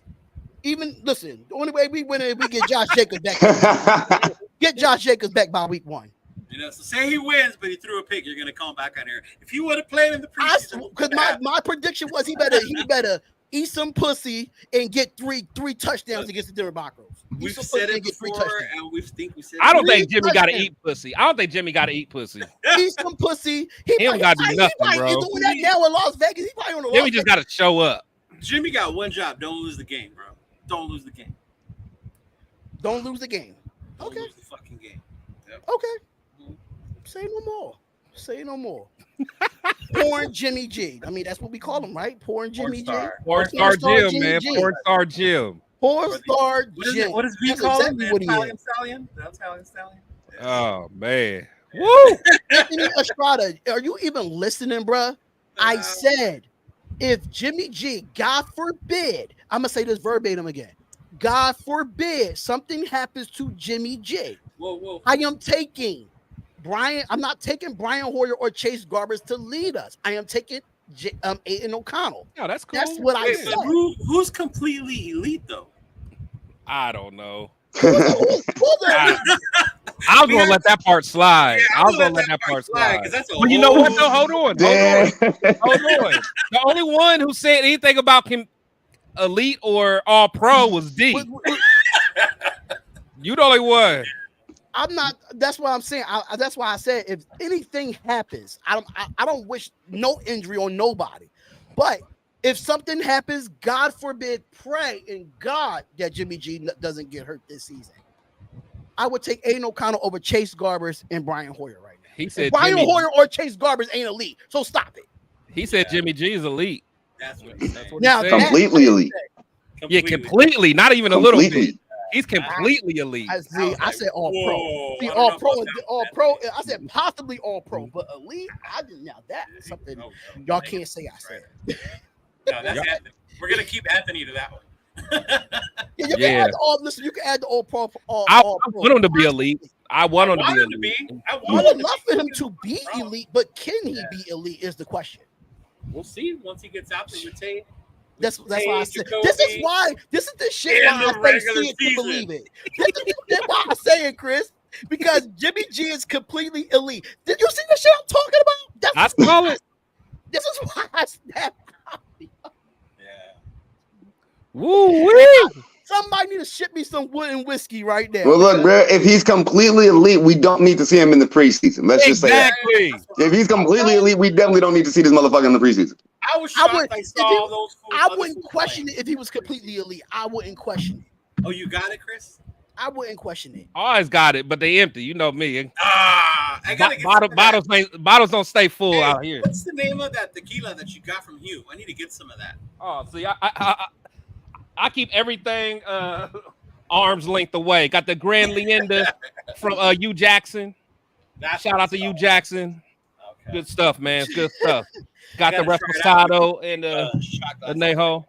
Even listen, the only way we win is we get Josh Jacobs back. Get Josh Jacobs back by week 1. You know, so say he wins, but he threw a pick. You're gonna come back on here. If he would have played in the preseason, Because my prediction was he better eat some pussy and get three touchdowns against the Denver Broncos. We've said it before, and we said. I don't think Jimmy got to eat pussy. I don't think Jimmy got to eat pussy. Eat some pussy. He don't got to do nothing, bro. He's doing that now in Las Vegas. He probably on the Jimmy just got to show up. Jimmy got one job. Don't lose the game, bro. Don't lose the game. Don't lose the game. Don't lose the fucking game. Yep. Okay. Say no more. Say no more. Porn Jimmy G. I mean, that's what we call him, right? Porn Jimmy G. Porn star Jim, man. Porn star Jim. Porn star Jim. What is he called? Italian Stallion? That's Italian Stallion? Oh, man. Woo! Anthony Estrada, are you even listening, bruh? I said, if Jimmy G, God forbid, I'm going to say this verbatim again. God forbid something happens to Jimmy G. Whoa. I am taking I'm not taking Brian Hoyer or Chase Garbers to lead us. I am taking Aiden O'Connell. Oh, that's cool. That's what I said. Who's completely elite, though? I don't know. Who's I was gonna let that part slide. Yeah, I was gonna let that part slide. That's But you know what? Though, hold on. The only one who said anything about him elite or all pro was D. You the only one. I'm not. That's what I'm saying. That's why I said if anything happens, I don't wish no injury on nobody. But if something happens, God forbid, pray in God that Jimmy G doesn't get hurt this season. I would take Aiden O'Connell over Chase Garbers and Brian Hoyer right now. He said Brian Hoyer or Chase Garbers ain't elite, so stop it. He said Jimmy G is elite. That's what he said. Now completely elite. Yeah, completely. Not even a little bit. He's completely elite. I said all pro. See, all pro. I said possibly all pro, but elite. I didn't. Now that's something y'all can't say. I said. No, that's Anthony. We're gonna keep Anthony to that one. You can add the all. Listen, you can add the all pro. I want him to be elite. I want him to be elite. I would love for him to be elite, but can he be elite? Is the question. We'll see once he gets out there with Tate. That's why I said. This is the shit why I say see it to believe it. This is why I say it, Chris. Because Jimmy G is completely elite. Did you see the shit I'm talking about? That's solid. This is why I snapped. Woo wee! Somebody need to ship me some wood and whiskey right now. Well, look, bro, if he's completely elite, we don't need to see him in the preseason. Let's just say that. If he's completely elite, we definitely don't need to see this motherfucker in the preseason. I was shocked I saw those. I wouldn't question it if he was completely elite. I wouldn't question it. Oh, you got it, Chris? I wouldn't question it. Always got it, but they empty. You know me. I gotta get bottles don't stay full out here. What's the name of that tequila that you got from Hugh? I need to get some of that. Oh, see, I keep everything arm's length away. Got the Grand Leander from Hugh Jackson. Shout out to Hugh Jackson. Okay. Good stuff, man. Good stuff. Got the Reposado and the Anejo.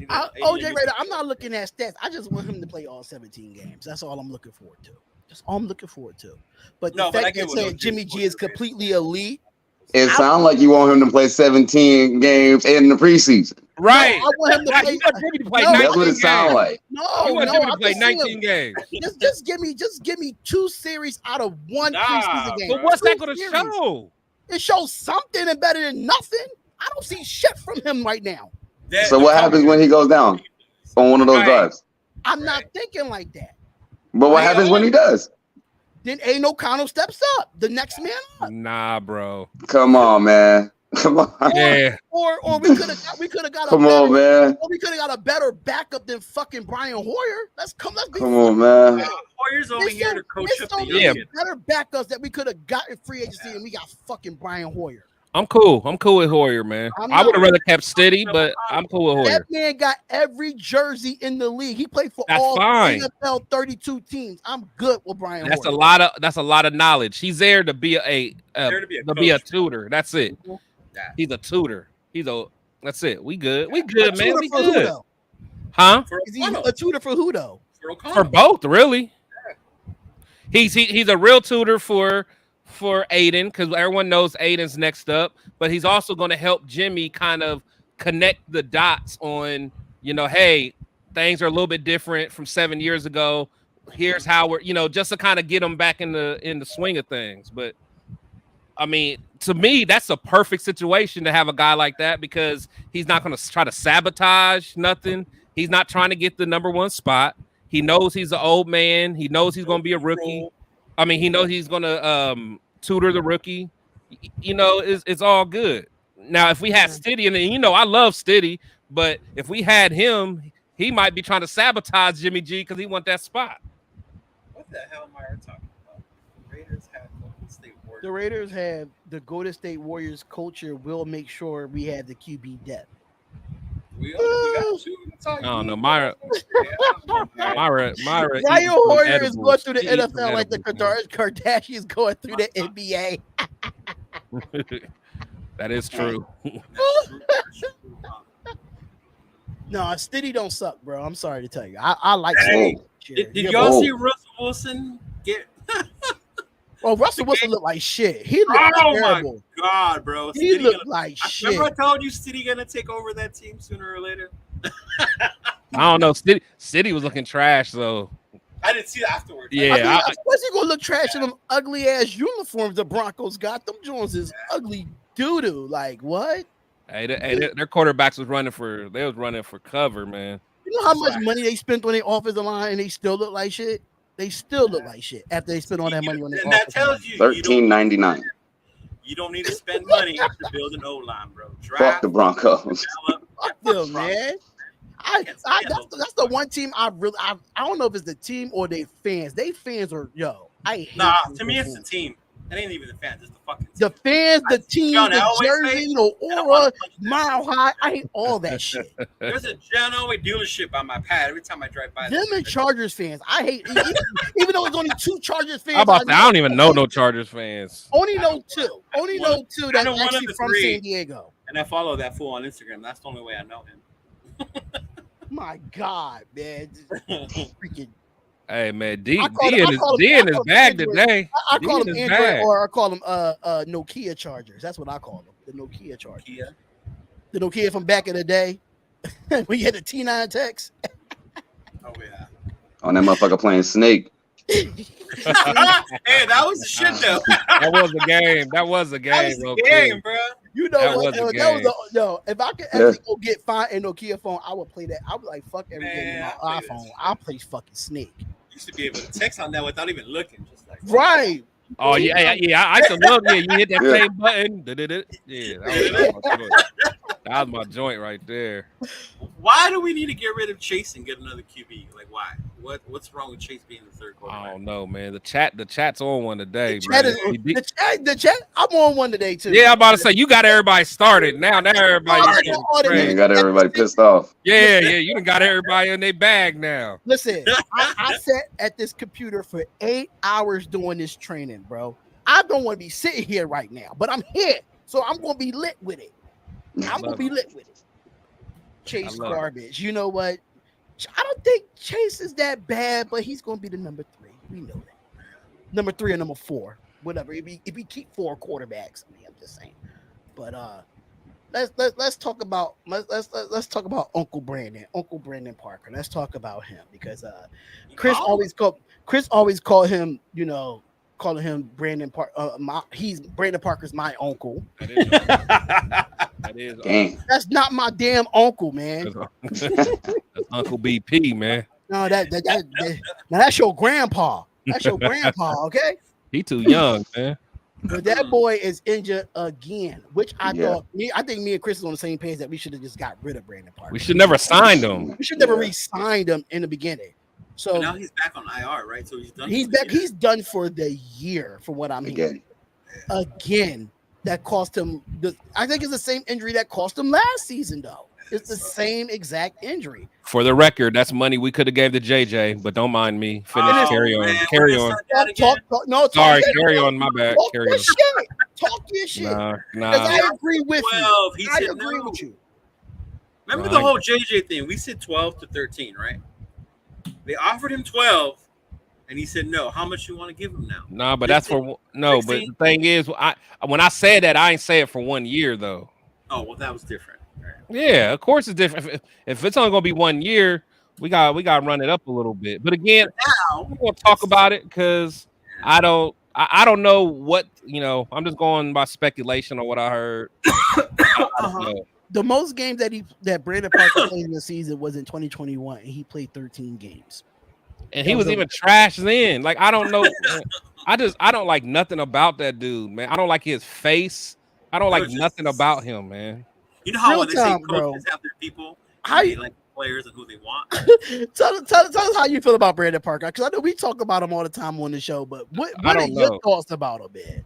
OJ Raider, I'm not looking at stats. I just want him to play all 17 games. That's all I'm looking forward to. That's all I'm looking forward to. But the fact that saying Jimmy G is completely elite. It sounds like you want him to play 17 games in the preseason. Right. No, I want him to play. That's what it sounds like. You want Jimmy to play 19 games. Just give me 2 series out of one preseason game. But what's that going to show? It shows something and better than nothing. I don't see shit from him right now. So what happens when he goes down on one of those drives? I'm not thinking like that. But what happens when he does? Then Aiden O'Connell steps up, the next man up. Nah, bro. Come on, man. Come on. Yeah. Or we could have got Come on, man. Or we could have got a better backup than fucking Brian Hoyer. Let's come on, man. Hoyer's over here to coach up the young better backups that we could have got in free agency, and we got fucking Brian Hoyer. I'm cool with Hoyer, man. I would have rather kept steady, but I'm cool with Hoyer. That man got every jersey in the league. He played for all NFL 32 teams. I'm good with Brian Hoyer. That's a lot of knowledge. He's there to be a tutor. That's it. He's a tutor. That's it. We good. We good, man. We good. Huh? Is he a tutor for who though? For both, really. He's a real tutor for Aiden, because everyone knows Aiden's next up, but he's also going to help Jimmy kind of connect the dots on, hey, things are a little bit different from 7 years ago. Here's how we're, just to kind of get them back in the swing of things. But I mean, to me, that's a perfect situation to have a guy like that because he's not going to try to sabotage nothing. He's not trying to get the number one spot. He knows he's an old man. He knows he's going to be a rookie. I mean, he knows he's going to tutor the rookie. It's all good. Now, if we had Stiddy, and I love Stiddy, but if we had him, he might be trying to sabotage Jimmy G because he want that spot. What the hell am I talking about? The Raiders have Golden State Warriors. The Raiders have the Golden State Warriors culture will make sure we have the QB depth. We got two. I don't know. Myra. Brian eating Hoyer is edibles. going through the She eats some NFL like the edibles, Kardashians going through the NBA. man. That is true. No, Stiddy don't suck, bro. I'm sorry to tell you. I like Hey, Stiddy. Did y'all see Russell Wilson get? Well, Russell Wilson looked like shit. He looked Oh terrible. my god, bro! He Stiddy looked like shit. Remember I told you City gonna take over that team sooner or later. I don't know. City was looking trash, though. I didn't see it afterwards. Yeah, Of course he gonna look trash in them ugly ass uniforms the Broncos got. Them Jones is ugly doo doo. Like what? Hey, their quarterbacks was running for cover, man. You know how much money they spent on their offensive line and they still look like shit? They still look like shit after they spent all that money on their And that offensive line. tells you $13.99. you don't need to spend money to build an O line, bro. Fuck the Broncos. develop, Fuck them, man. That's the one team I don't know if it's the team or they fans. They fans are I hate Nah, them to me it's the fools. team. It ain't even the fans. It's the fucking team. The fans, the team, John the Elway jersey, say, the I don't aura, wanna punch this. mile high. I hate all that shit. There's a John Elway dealership by my pad every time I drive by. Them and Chargers fans. I hate even though it's only two Chargers fans. I don't even know no Chargers fans. Only know two. Only know two I that's know one of actually the from three. San Diego. And I follow that fool on Instagram. That's the only way I know My God, man. him. Freaking Hey, man, D I call in him his bag Android. today. I D call in them his Android bag. or I call them Nokia Chargers. That's what I call them. The Nokia Chargers. Kia. The Nokia from back in the day. When you had the T9 text. Oh yeah. On that motherfucker playing Snake. Hey, that was the shit though. That was a game. That was a That game, was the bro. game, bro. You know That what? was a That was game. no. If I could ever go get find a Nokia phone, I would play that. I would like fuck every game Man, on I my play iPhone. that I'll play fucking Snake. You should be able to text on that without even looking. Just like Right. Oh yeah. I used to love. Yeah, you hit that Yeah. same button. Yeah, that was my joint. That was my joint right there. Why do we need to get rid of Chase and get another QB? Like why? What's wrong with Chase being the third I quarterback? don't know, man. The chat's on one today, The man. chat is- the chat. I'm on one today too. Yeah, I'm about to say you got everybody started. Now everybody Oh, going oh, And crazy. got everybody pissed off. Yeah, you done got everybody in their bag now. Listen, I sat at this computer for 8 hours doing this training, bro. I don't want to be sitting here right now, but I'm here, so I'm gonna be lit with it. I'm gonna be lit with it. Chase I love it. garbage. You know what? I don't think Chase is that bad, but he's gonna be the number 3. We know that. Number 3 or number 4, whatever. If we keep 4 quarterbacks, I mean, I'm just saying. But let's talk about let's talk about Uncle Brandon Parker. Let's talk about him because Chris always called him, calling him Brandon Parker. He's Brandon Parker's my uncle. That is Damn. That's not my damn uncle, man. that's Uncle BP, man. No, now that's your grandpa. That's your grandpa, okay? He too young, man. But that boy is injured again, which I Yeah. think me and Chris is on the same page that we should have just got rid of Brandon Parker. We should never signed him. We should never re-signed him in the beginning. So But now he's back on IR, right? So he's done. he's for the back. year. He's done for the year, for what I'm hearing. Again, that cost him. I think it's the same injury that cost him last season, though. It's the same exact injury. For the record, that's money we could have gave to JJ, but don't mind me. Finish, Oh, carry on, man, carry we're on. gonna start that again? Sorry, shit. carry on. My bad. Talk Carry your on. shit. Talk your shit. Nah. 'Cause I agree with 12. He you. I said agree no. with you. Remember Right. the whole JJ thing? We said 12 to 13, right? They offered him 12, and he said no. How much you want to give him now? Nah, but that's for no. But 16? the thing is, when I said that, I ain't say it for 1 year though. Oh well, that was different. Right. Yeah, of course it's different. If it's only gonna be 1 year, we got to run it up a little bit. But again, Now, we're gonna talk about it because I don't know what I'm just going by speculation on what I heard. I don't know. The most games that Brandon Parker played in the season was in 2021, and he played 13 games. And he was even trash then. Like I don't know. I don't like nothing about that dude, man. I don't like his face. I don't like nothing about him, man. You know how Real when they time, say bro. coaches have their people, How they you- like players and who they want. tell us how you feel about Brandon Parker, because I know we talk about him all the time on the show, but what I are don't your know. thoughts about him, man?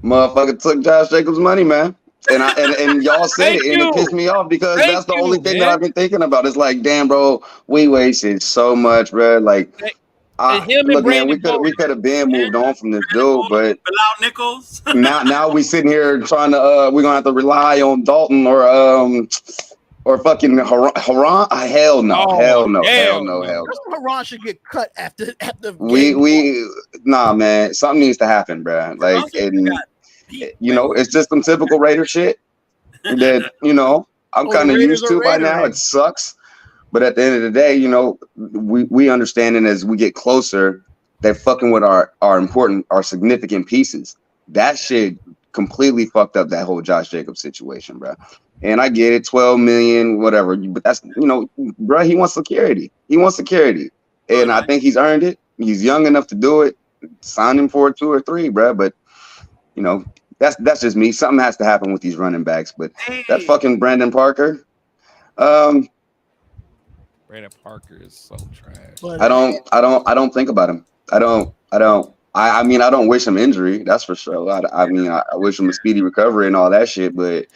Motherfucker took Josh Jacobs' money, man. And y'all said Thank it, and it you. pissed me off because Thank that's the you, only thing that man. I've been thinking about. It's like, damn, bro, we wasted so much, bro. Like, And him and look, man, Brandon we could have been moved on from this Brandon dude, but Bilal Nichols. now we sitting here trying to we're gonna have to rely on Dalton or fucking Haran. Hell no, Oh, hell no, hell hell no, no. hell That's no. why Haran should get cut after We game one. nah, man, something needs to happen, bro. Like, Also, and got Pete it's just some typical Raider shit that I'm Oh, the kind of Raiders used are to by now. Raidering. It sucks, but at the end of the day, we understanding as we get closer, they're fucking with our significant pieces. That shit completely fucked up that whole Josh Jacobs situation, bro. And I get it, 12 million, whatever. But that's bro. He wants security. He wants security, and I think he's earned it. He's young enough to do it. Sign him for 2 or 3, bro. But that's just me. Something has to happen with these running backs. But that fucking Brandon Parker, Brandon Parker is so trash. But I don't think about him. I mean, I don't wish him injury. That's for sure. I mean, I wish him a speedy recovery and all that shit. But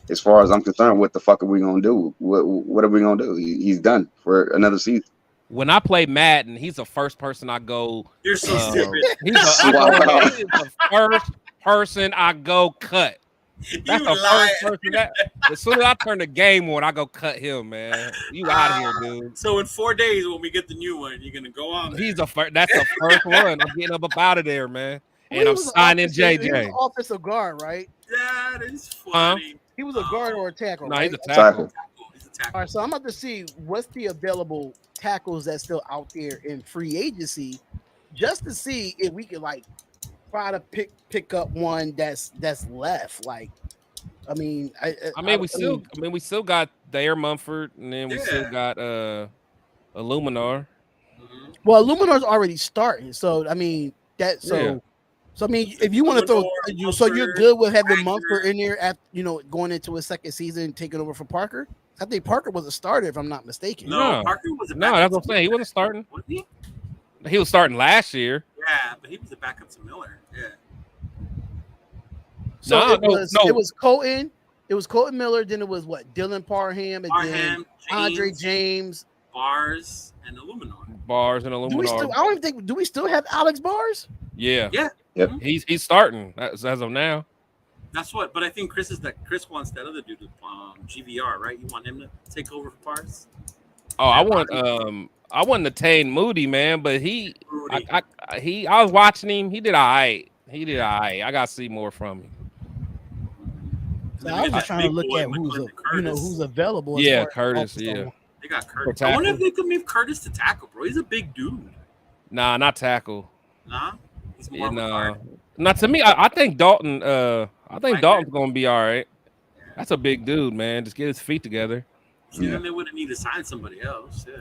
as far as I'm concerned, what the fuck are we gonna do? What are we gonna do? He's done for another season. When I play Madden, he's the first person I go. You're so stupid. He's the first person I go cut. That's the first person that. As soon as I turn the game on, I go cut him, man. You out of here, dude. So in 4 days, when we get the new one, you're gonna go on. He's that's the first one. I'm getting up out of there, man. And I'm signing JJ. He was an offensive guard, right? That is funny. He was a guard or a tackle. No, right? he's a tackle. He's a tackle. All right, so I'm about to see what's the available tackles that's still out there in free agency, just to see if we can try to pick up one that's left. Like, I mean, we still got Thayer Mumford, and then we still got Illuminar. Well, Illuminar's already starting, so I mean So I mean, if you want to throw, so you're good with having Mumford in there at going into his second season, taking over for Parker. I think Parker was a starter, if I'm not mistaken. No, Parker was a no, that's what I'm saying. He wasn't starting. Was he? He was starting last year. Yeah, but he was a backup to Miller. Yeah. So it was Colton. It was Colton Miller. Then it was what? Dylan Parham and then Andre James, Bars, and Illuminar. I don't even think. Do we still have Alex Bars? Yeah. Yeah. Yep. He's starting as of now. That's what. But I think Chris wants that other dude, GVR, right? You want him to take over for Bars? Oh, I want Natane Moody, man, but I was watching him. He did all right. I got to see more from him. So I was just trying to look at who's available. Yeah, Curtis. Yeah, they got Curtis. I wonder if they could move Curtis to tackle, bro. He's a big dude. Nah, not tackle. Nah, he's more of a guard. Not to me. I think Dalton. Dalton's gonna be all right. That's a big dude, man. Just get his feet together. Then they wouldn't need to sign somebody else. Yeah.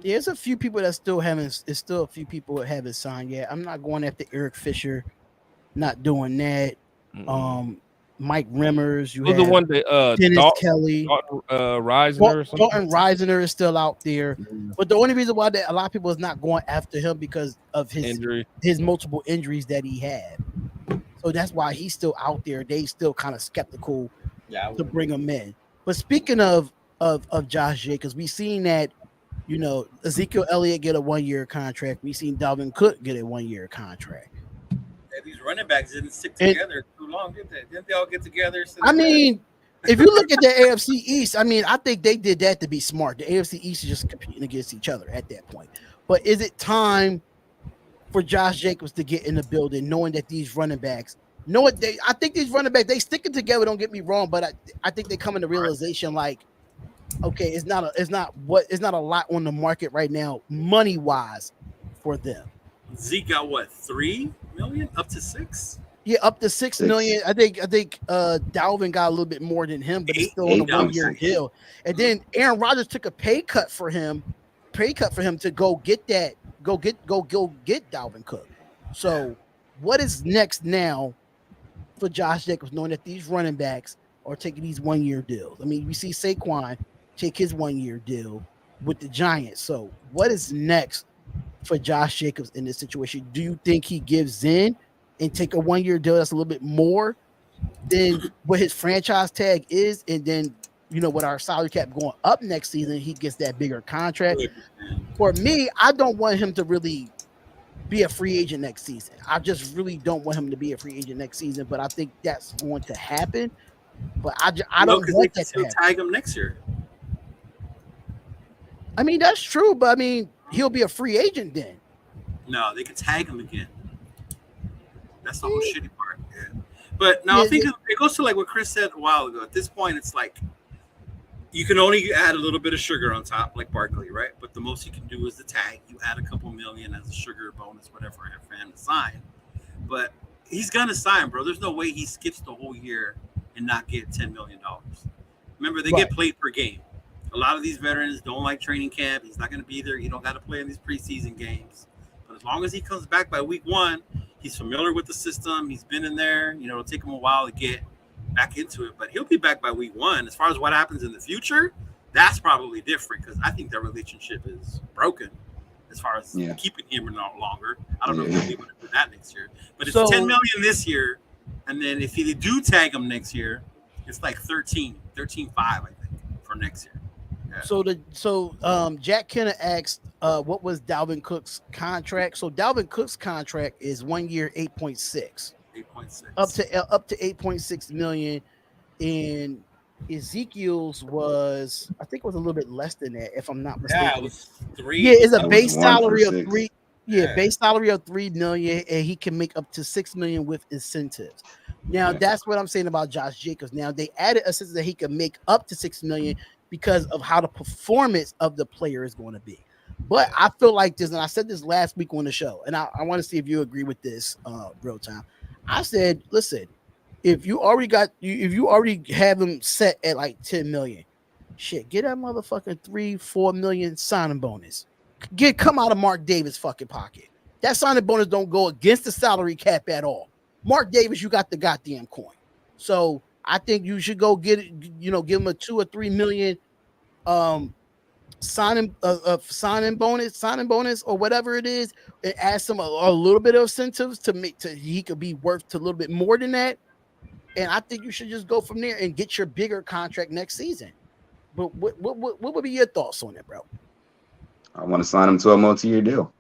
Yeah, there's a few people that still haven't. It's still a few people that haven't signed yet. I'm not going after Eric Fisher. Not doing that. Mike Remmers. You have the one that Dennis Kelly. Reisner. Dalton Reisner is still out there, but the only reason why a lot of people is not going after him because of his multiple injuries that he had. So that's why he's still out there. They still kind of skeptical to bring him in. But speaking of Josh Jacobs, we seen that Ezekiel Elliott get a 1-year contract. We seen Dalvin Cook get a 1-year contract. These running backs didn't stick together too long, did they? Didn't they all get together? I mean, if you look at the AFC East, I mean, I think they did that to be smart. The AFC East is just competing against each other at that point. But is it time for Josh Jacobs to get in the building, knowing that these running backs, I think these running backs, they sticking together, don't get me wrong, but I think they come into realization like okay, it's not a lot on the market right now, money wise, for them. Zeke got what, 3 million up to 6? Yeah, up to 6 million. 6, I think Dalvin got a little bit more than him, but it's Eight, still on a eight 1 year dollars. 8.6. deal. And then Aaron Rodgers took a pay cut for him to go get that, go get Dalvin Cook. Yeah. So what is next now for Josh Jacobs, knowing that these running backs are taking these 1 year deals? I mean, we see Saquon take his 1 year deal with the Giants. So what is next for Josh Jacobs in this situation? Do you think he gives in and take a 1 year deal that's a little bit more than what his franchise tag is, and then with our salary cap going up next season, he gets that bigger contract? Good, man. For me, I don't want him to really be a free agent next season. I just really don't want him to be a free agent next season, but I think that's going to happen. But I No, don't because they want can that to still happen. tag him next year. I mean, that's true, but I mean, he'll be a free agent then. No, they can tag him again. That's the whole Eh, shitty part. Yeah. But now I Yeah, think it goes to like what Chris said a while ago. At this point, it's like you can only add a little bit of sugar on top, like Barkley, right? But the most you can do is the tag. You add a couple million as a sugar bonus, whatever, for him to sign. But he's gonna sign, bro. There's no way he skips the whole year and not get $10 million. Remember, they right. get played per game. A lot of these veterans don't like training camp. He's not gonna be there. You don't got to play in these preseason games. But as long as he comes back by week one, he's familiar with the system. He's been in there. It'll take him a while to get back into it, but he'll be back by week one. As far as what happens in the future, that's probably different because I think their relationship is broken as far as Yeah. keeping him or not longer. I don't know if Yeah. they'll be able to do that next year, but it's 10 So million this year, and then if they do tag him next year, it's like 13.5, I think, for next year. Yeah, Jack Kenner asked what was Dalvin Cook's contract. So Dalvin Cook's contract is 1 year 8.6, up 8.6. to up to 8.6 million. And Ezekiel's was, I think, it was a little bit less than that, if I'm not Yeah, it mistaken. was Yeah, three. it's a It was base one for salary of 6. three. Yeah, Yeah, base salary of 3 million, and he can make up to 6 million with incentives. Now Yeah. that's what I'm saying about Josh Jacobs. Now they added a system that he can make up to 6 million because of how the performance of the player is going to be. But yeah, I feel like this, and I said this last week on the show, and I want to see if you agree with this, real time. I said, listen, if you already have him set at like 10 million, shit, get that motherfucking 3-4 million signing bonus. Come out of Mark Davis fucking pocket. That signing bonus don't go against the salary cap at all. Mark Davis, you got the goddamn coin. So I think you should go get it, give him a 2 or 3 million um signing bonus or whatever it is, and add some a little bit of incentives to make to he could be worth to a little bit more than that. And I think you should just go from there and get your bigger contract next season. But what would be your thoughts on it, bro? I want to sign him to a multi-year deal.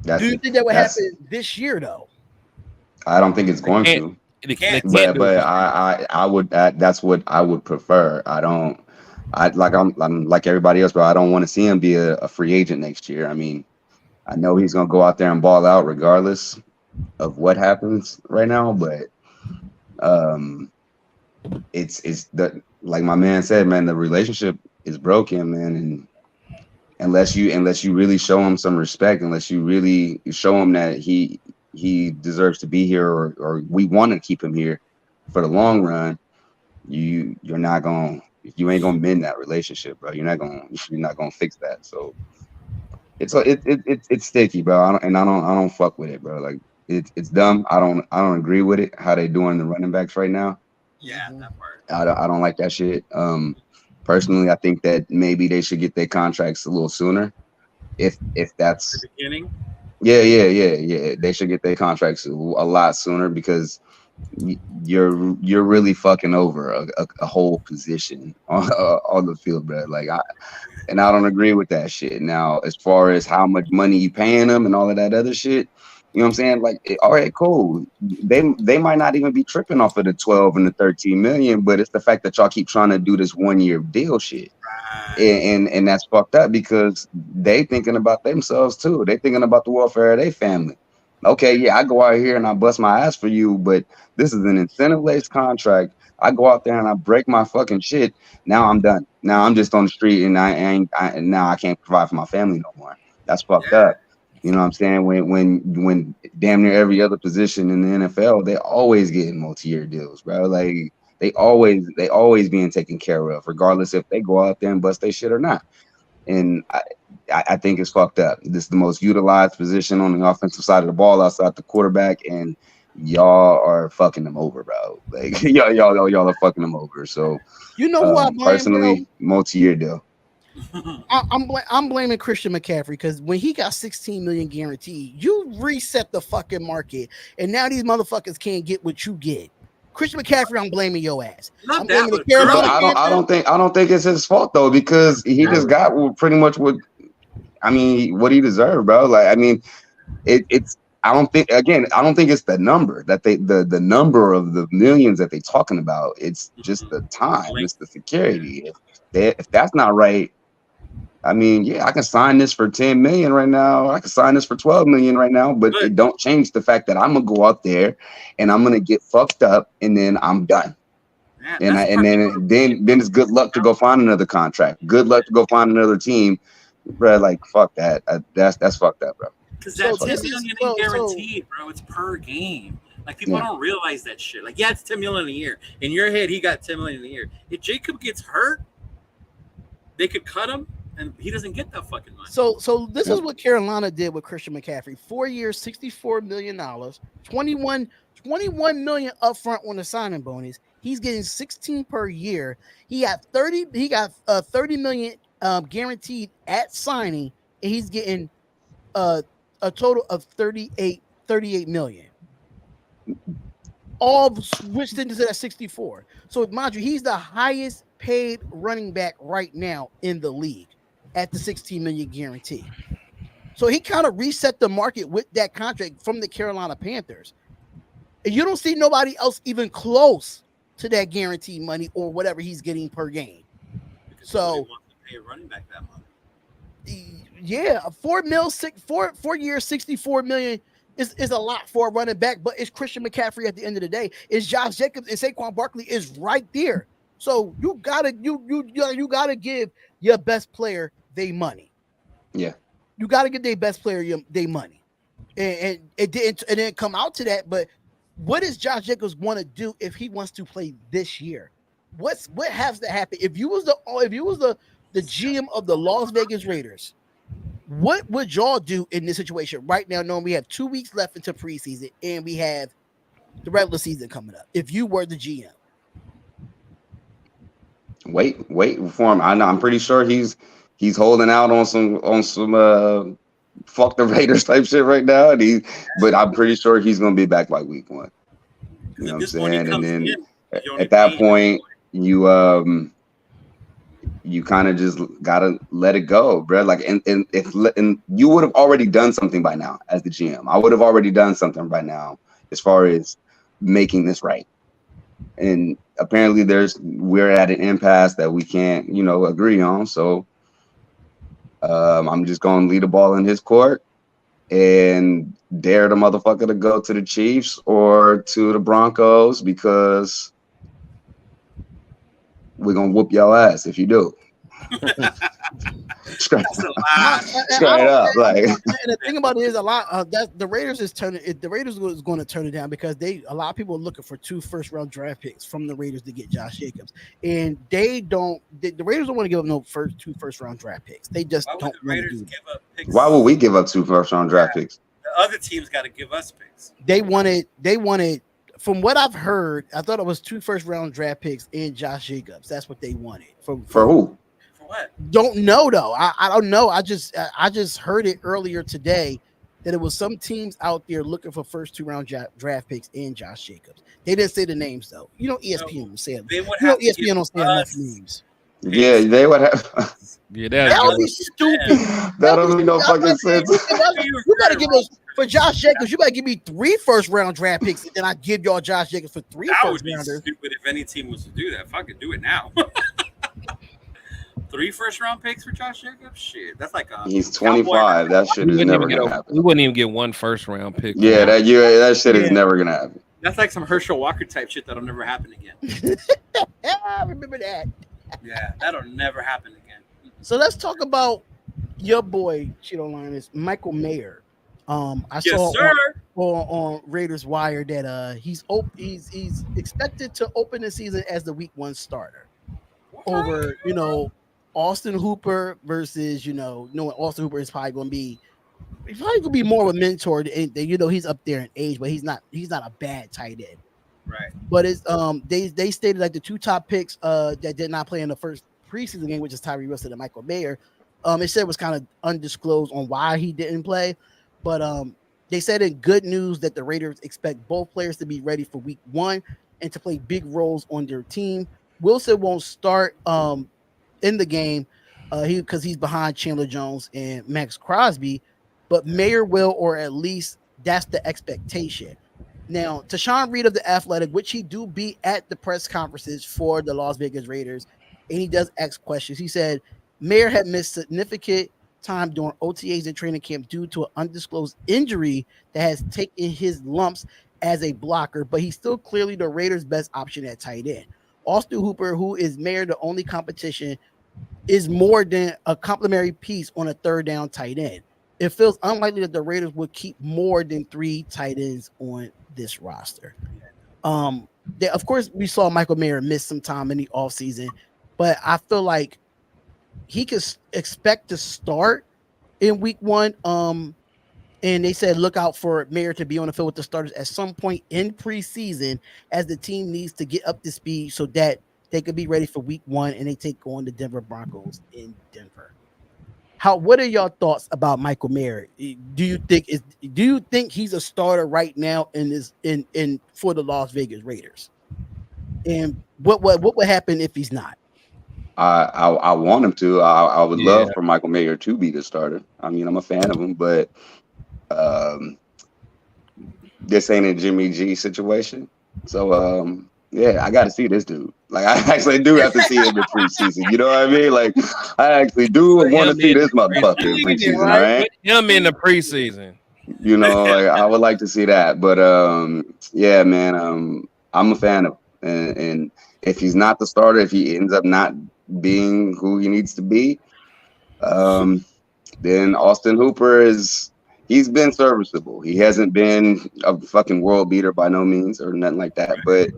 Do That's you think that would that's. happen this year though? I don't think it's They going can't. to. They can't. can't do it But this year. I would that's what I would prefer. I don't. I'm like everybody else, bro. I don't want to see him be a free agent next year. I mean, I know he's gonna go out there and ball out regardless of what happens right now, but um, it's the like my man said, man. The relationship is broken, man, and unless you really show him some respect, unless you really show him that he deserves to be here, or we want to keep him here for the long run, you're not gonna you ain't gonna mend that relationship, bro. You're not gonna fix that. So it's sticky, bro. I don't fuck with it, bro. Like it's dumb. I don't agree with it. How they doing the running backs right now? Yeah, Mm-hmm. that part. I don't like that shit. Personally, I think that maybe they should get their contracts a little sooner. If The that's beginning. yeah. They should get their contracts a lot sooner because you're really fucking over a whole position on the field, bro. I don't agree with that shit. Now, as far as how much money you paying them and all of that other shit, you know what I'm saying? Like, all right, cool. They might not even be tripping off of the 12 and the 13 million, but it's the fact that y'all keep trying to do this 1 year deal shit. Right. And that's fucked up because they thinking about themselves too. They thinking about the welfare of their family. Okay, yeah, I go out here and I bust my ass for you, but this is an incentive-based contract. I go out there and I break my fucking shit. Now I'm done. Now I'm just on the street and now I can't provide for my family no more. That's fucked Yeah. up. You know what I'm saying? When damn near every other position in the NFL, they always getting multi-year deals, bro. Like they always being taken care of, regardless if they go out there and bust their shit or not. And I think it's fucked up. This is the most utilized position on the offensive side of the ball outside the quarterback, and y'all are fucking them over, bro. Like y'all are fucking them over. So You know who I blame, bro? personally, multi-year deal. I'm blaming Christian McCaffrey because when he got 16 million guaranteed, you reset the fucking market, and now these motherfuckers can't get what you get. Christian McCaffrey, I'm blaming your ass. Not I'm that, blaming the but Carolina But I Panthers. don't think it's his fault though, because he just got pretty much what he deserved, bro. Like I mean, it's I don't think it's the number that the number of the millions that they talking about. It's just the time, it's the security. If that's not right, I mean, yeah, I can sign this for 10 million right now. I can sign this for 12 million right now, but it don't change the fact that I'm gonna go out there and I'm gonna get fucked up and then I'm done. yeah, And that's then it's good luck to go find another contract. Good luck to go find another team, bro. Like fuck that. That's fucked up, bro. because So that 10 this is million so, ain't guaranteed, bro. It's per game. Like people Yeah. don't realize that shit. Like, yeah, it's 10 million a year. In your head, he got 10 million a year. If Jacob gets hurt, they could cut him, and he doesn't get that fucking money. so this is what Carolina did with Christian McCaffrey. 4 years, $64 million, 21 million upfront on the signing bonus. He's getting 16 per year. He got 30 million guaranteed at signing, and he's getting a total of 38 million. All switched into that 64. So mind you, he's the highest paid running back right now in the league at the 16 million guarantee. So he kind of reset the market with that contract from the Carolina Panthers. And you don't see nobody else even close to that guaranteed money or whatever he's getting per game. Because So nobody wants to pay a running back that money. yeah, 4 years, 64 million is a lot for a running back, but it's Christian McCaffrey at the end of the day. It's Josh Jacobs and Saquon Barkley is right there. So you gotta give your best player their money. Yeah. You gotta give their best player their money. And it didn't come out to that, but what does Josh Jacobs want to do if he wants to play this year? What has to happen? If you was the GM of the Las Vegas Raiders, what would y'all do in this situation right now, knowing we have 2 weeks left into preseason and we have the regular season coming up? If you were the GM, Wait for him. I'm pretty sure he's holding out on some fuck the Raiders type shit right now, but I'm pretty sure he's gonna be back like week 1. You know what I'm saying? And then at that point, you kind of just gotta let it go, bro. Like, and you would have already done something by now as the GM. I would have already done something by now as far as making this right. And apparently, we're at an impasse that we can't, agree on. So I'm just gonna lead the ball in his court and dare the motherfucker to go to the Chiefs or to the Broncos, because we're gonna whoop your ass if you do. straight up. Like, and the thing about it is a lot that the Raiders is turning. The Raiders is going to turn it down because a lot of people are looking for 2 first-round draft picks from the Raiders to get Josh Jacobs, and the Raiders don't want to give up no 2 first-round draft picks. They just don't want to do that. Why would we give up 2 first-round draft picks? The other teams got to give us picks. They wanted. From what I've heard, I thought it was 2 first-round draft picks and Josh Jacobs. That's what they wanted. For who? For what? Don't know though. I don't know. I just heard it earlier today that it was some teams out there looking for first 2-round draft picks and Josh Jacobs. They didn't say the names though. ESPN don't say them. ESPN don't say enough names. Yeah, they would have. Yeah, that would be stupid. That don't make no fucking sense. You gotta give us for Josh Jacobs. You better give me 3 first-round draft picks, and then I give y'all Josh Jacobs for 3 That would be first-rounders. stupid if any team was to do that. If I could do it now. 3 first-round picks for Josh Jacobs? Shit, that's like he's 25. That shit is never gonna happen. We wouldn't even get 1 first-round pick. Yeah, that shit is never gonna happen. That's like some Herschel Walker type shit that'll never happen again. Yeah, remember that. Yeah, that'll never happen again. So let's talk about your boy Cheeto Linus, Michael Mayer. I Yes, saw sir. on Raiders Wire that he's expected to open the season as the week 1 starter over Austin Hooper versus knowing Austin Hooper is probably going to be more of a mentor. He's up there in age, but he's not a bad tight end. Right. But it's they stated like the 2 top picks that did not play in the first preseason game, which is Tyree Wilson and Michael Mayer. It said it was kind of undisclosed on why he didn't play, but they said in good news that the Raiders expect both players to be ready for week 1 and to play big roles on their team. Wilson won't start in the game because he's behind Chandler Jones and Max Crosby, but Mayer will, or at least that's the expectation. Now, Tashawn Reed of The Athletic, which he do be at the press conferences for the Las Vegas Raiders, and he does ask questions. He said Mayer had missed significant time during OTAs and training camp due to an undisclosed injury that has taken his lumps as a blocker, but he's still clearly the Raiders' best option at tight end. Austin Hooper, who is Mayer the only competition, is more than a complementary piece on a third down tight end. It feels unlikely that the Raiders would keep more than 3 tight ends on this roster. Of course, we saw Michael Mayer miss some time in the offseason, but I feel like he could expect to start in week 1. And they said look out for Mayer to be on the field with the starters at some point in preseason as the team needs to get up to speed so that they could be ready for week 1 and they take on the Denver Broncos in Denver. What are your thoughts about Michael Mayer? Do you think he's a starter right now in for the Las Vegas Raiders? And what would happen if he's not? I want him to. I would Yeah. love for Michael Mayer to be the starter. I mean, I'm a fan of him, but um, this ain't a Jimmy G situation. So yeah, I got to see this dude. Like I actually do have to see him in preseason. You know what I mean? Like I actually do Put want to him see in this the motherfucker in preseason, preseason. All right? right. Put him in the preseason. You know, like I would like to see that. But yeah, man, I'm a fan of him. And if he's not the starter, if he ends up not being who he needs to be, um, then Austin Hooper he's been serviceable. He hasn't been a fucking world beater by no means or nothing like that. But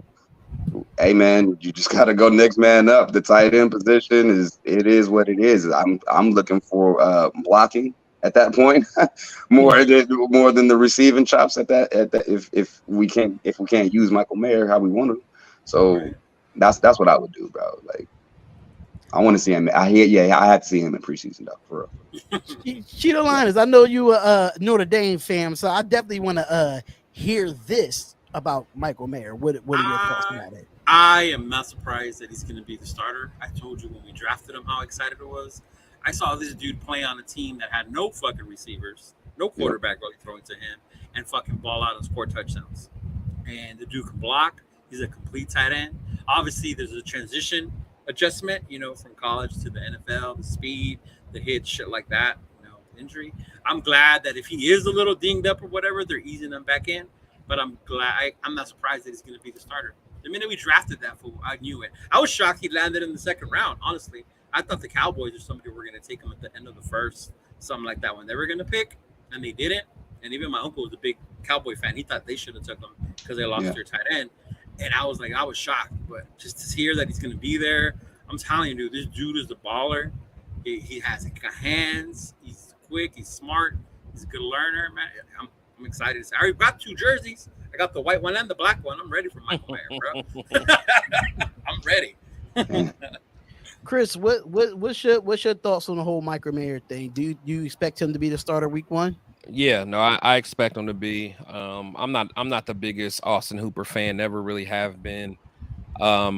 hey man, you just gotta go next man up. The tight end position is what it is. I'm looking for blocking at that point more than the receiving chops at that if we can't use Michael Mayer how we want to. So that's what I would do, bro. Like I want to see him. I had to see him in preseason though, for real. Cheeto Linus, I know you a Notre Dame fan, so I definitely want to hear this about Michael Mayer. What are your thoughts about it? I am not surprised that he's going to be the starter. I told you when we drafted him how excited I was. I saw this dude play on a team that had no fucking receivers, no quarterback really throwing to him, and fucking ball out and score touchdowns. And the dude can block. He's a complete tight end. Obviously, there's a transition adjustment, from college to the NFL, the speed, the hit, shit like that, injury. I'm glad that if he is a little dinged up or whatever, they're easing him back in. But I'm not surprised that he's going to be the starter. The minute we drafted that fool, I knew it. I was shocked he landed in the second round, honestly. I thought the Cowboys or somebody were going to take him at the end of the first, something like that, when they were going to pick, and they didn't. And even my uncle was a big Cowboy fan. He thought they should have took him because they lost their tight end. And I was shocked. But just to hear that he's going to be there, I'm telling you, dude, this dude is a baller. He has hands. He's quick. He's smart. He's a good learner, man. I'm excited. I already got 2 jerseys. I got the white one and the black one. I'm ready for Michael Mayer, bro. I'm ready. Chris, what's your thoughts on the whole Michael Mayer thing? Do you expect him to be the starter week 1? Yeah, no, I expect him to be. I'm not the biggest Austin Hooper fan. Never really have been. I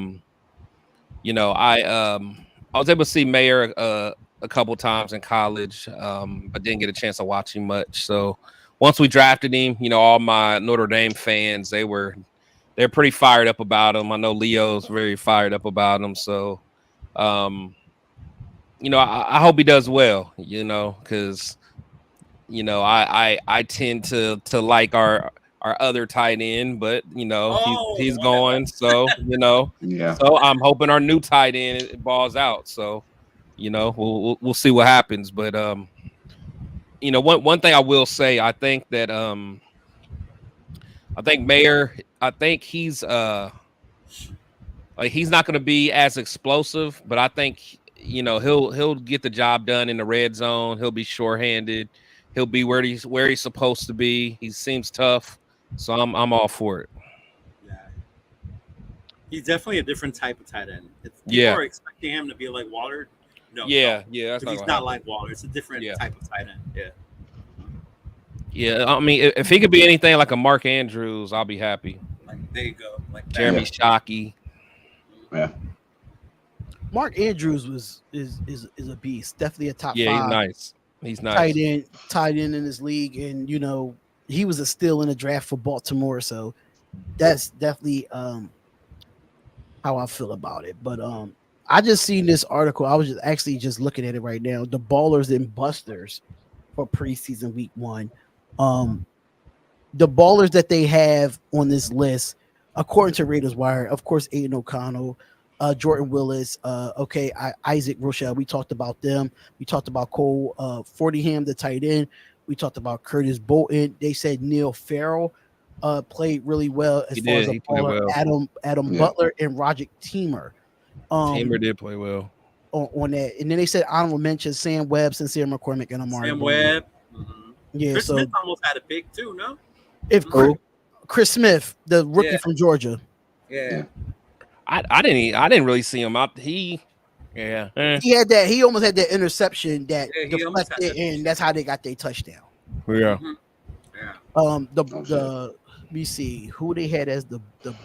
was able to see Mayer a couple times in college, but didn't get a chance to watch him much. So once we drafted him, all my Notre Dame fans, they're pretty fired up about him. I know Leo's very fired up about him. So, I hope he does well, because, I tend to like our our other tight end, but Oh, the he's one that going. left. So Yeah. so I'm hoping our new tight end balls out. So we'll see what happens. But one thing I will say, I think Mayer, I think he's not going to be as explosive, but I think he'll get the job done in the red zone. He'll be shorthanded. He'll be where he's supposed to be. He seems tough, so I'm all for it. Yeah. He's definitely a different type of tight end. People Yeah, are expecting him to be like Waller. No, yeah, don't. yeah. That's Because not he's gonna not happen. like Waller. It's a different Yeah, type of tight end. Yeah. yeah. I mean, if he could be anything like a Mark Andrews, I'll be happy. Like there you go. Like that. Jeremy Yeah. Shockey. Yeah. Mark Andrews is a beast. Definitely a top Yeah, he's five nice. He's nice. tight end in this league, and he was a steal in the draft for Baltimore. So that's definitely how I feel about it. But I just seen this article. I was just looking at it right now. The ballers and busters for preseason week 1. The ballers that they have on this list, according to Raiders Wire, of course, Aiden O'Connell, Jordan Willis, Isaac Rochelle. We talked about them. We talked about Cole Fortingham, the tight end. We talked about Curtis Bolton. They said Neil Farrell played really well as He far as did. a He played baller. well. Adam Yeah. Butler and Roger Teamer. Tamer did play well. On that, and then they said honorable mention Sam Webb, Sincere McCormick, and Amari. Sam Bowman. Webb. Mm-hmm. Yeah, Chris so Smith almost had a pick too. No. if Chris Smith, the rookie Yeah. from Georgia, Yeah. I didn't really see him out. He yeah. he almost had that interception that Yeah, he almost had deflected, that. and that's how they got their touchdown. Yeah. Mhm. Yeah. The Oh, shit. let me see who they had as the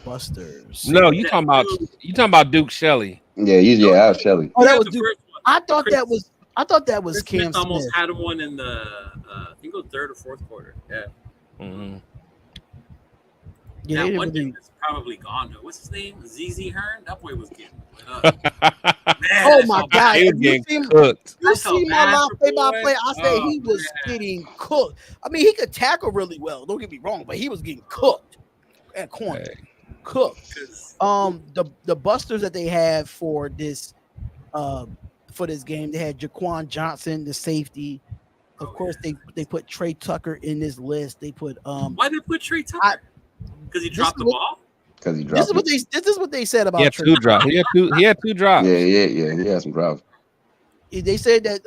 Busters. No, That you talking about Duke Shelley. Yeah. That was Shelly. Oh, He that had was the Duke. first one. I thought Chris- that was Chris Cam Smith almost Smith. had one in the I think it was third or fourth quarter. Yeah. Mm-hmm. Yeah, That they one didn't dude really, is probably gone though. What's his name? ZZ Hearn? That boy was getting lit up. Man, oh I my felt God! bad. He was If you getting see him, cooked. you I felt see my bad live for play by boy. play, I say Oh, he was man. getting cooked. I mean, he could tackle really well. Don't get me wrong, but he was getting cooked at corner. Hey. Cooked. 'Cause The busters that they have for this game, they had Jaquan Johnson, the safety. Of course, they put Trey Tucker in this list. They put why they put Trey Tucker? Because he dropped the ball. Because he this dropped is what it. this is what they said He about had Trey. two drops. He had two drops. Yeah. He had some drops. They said that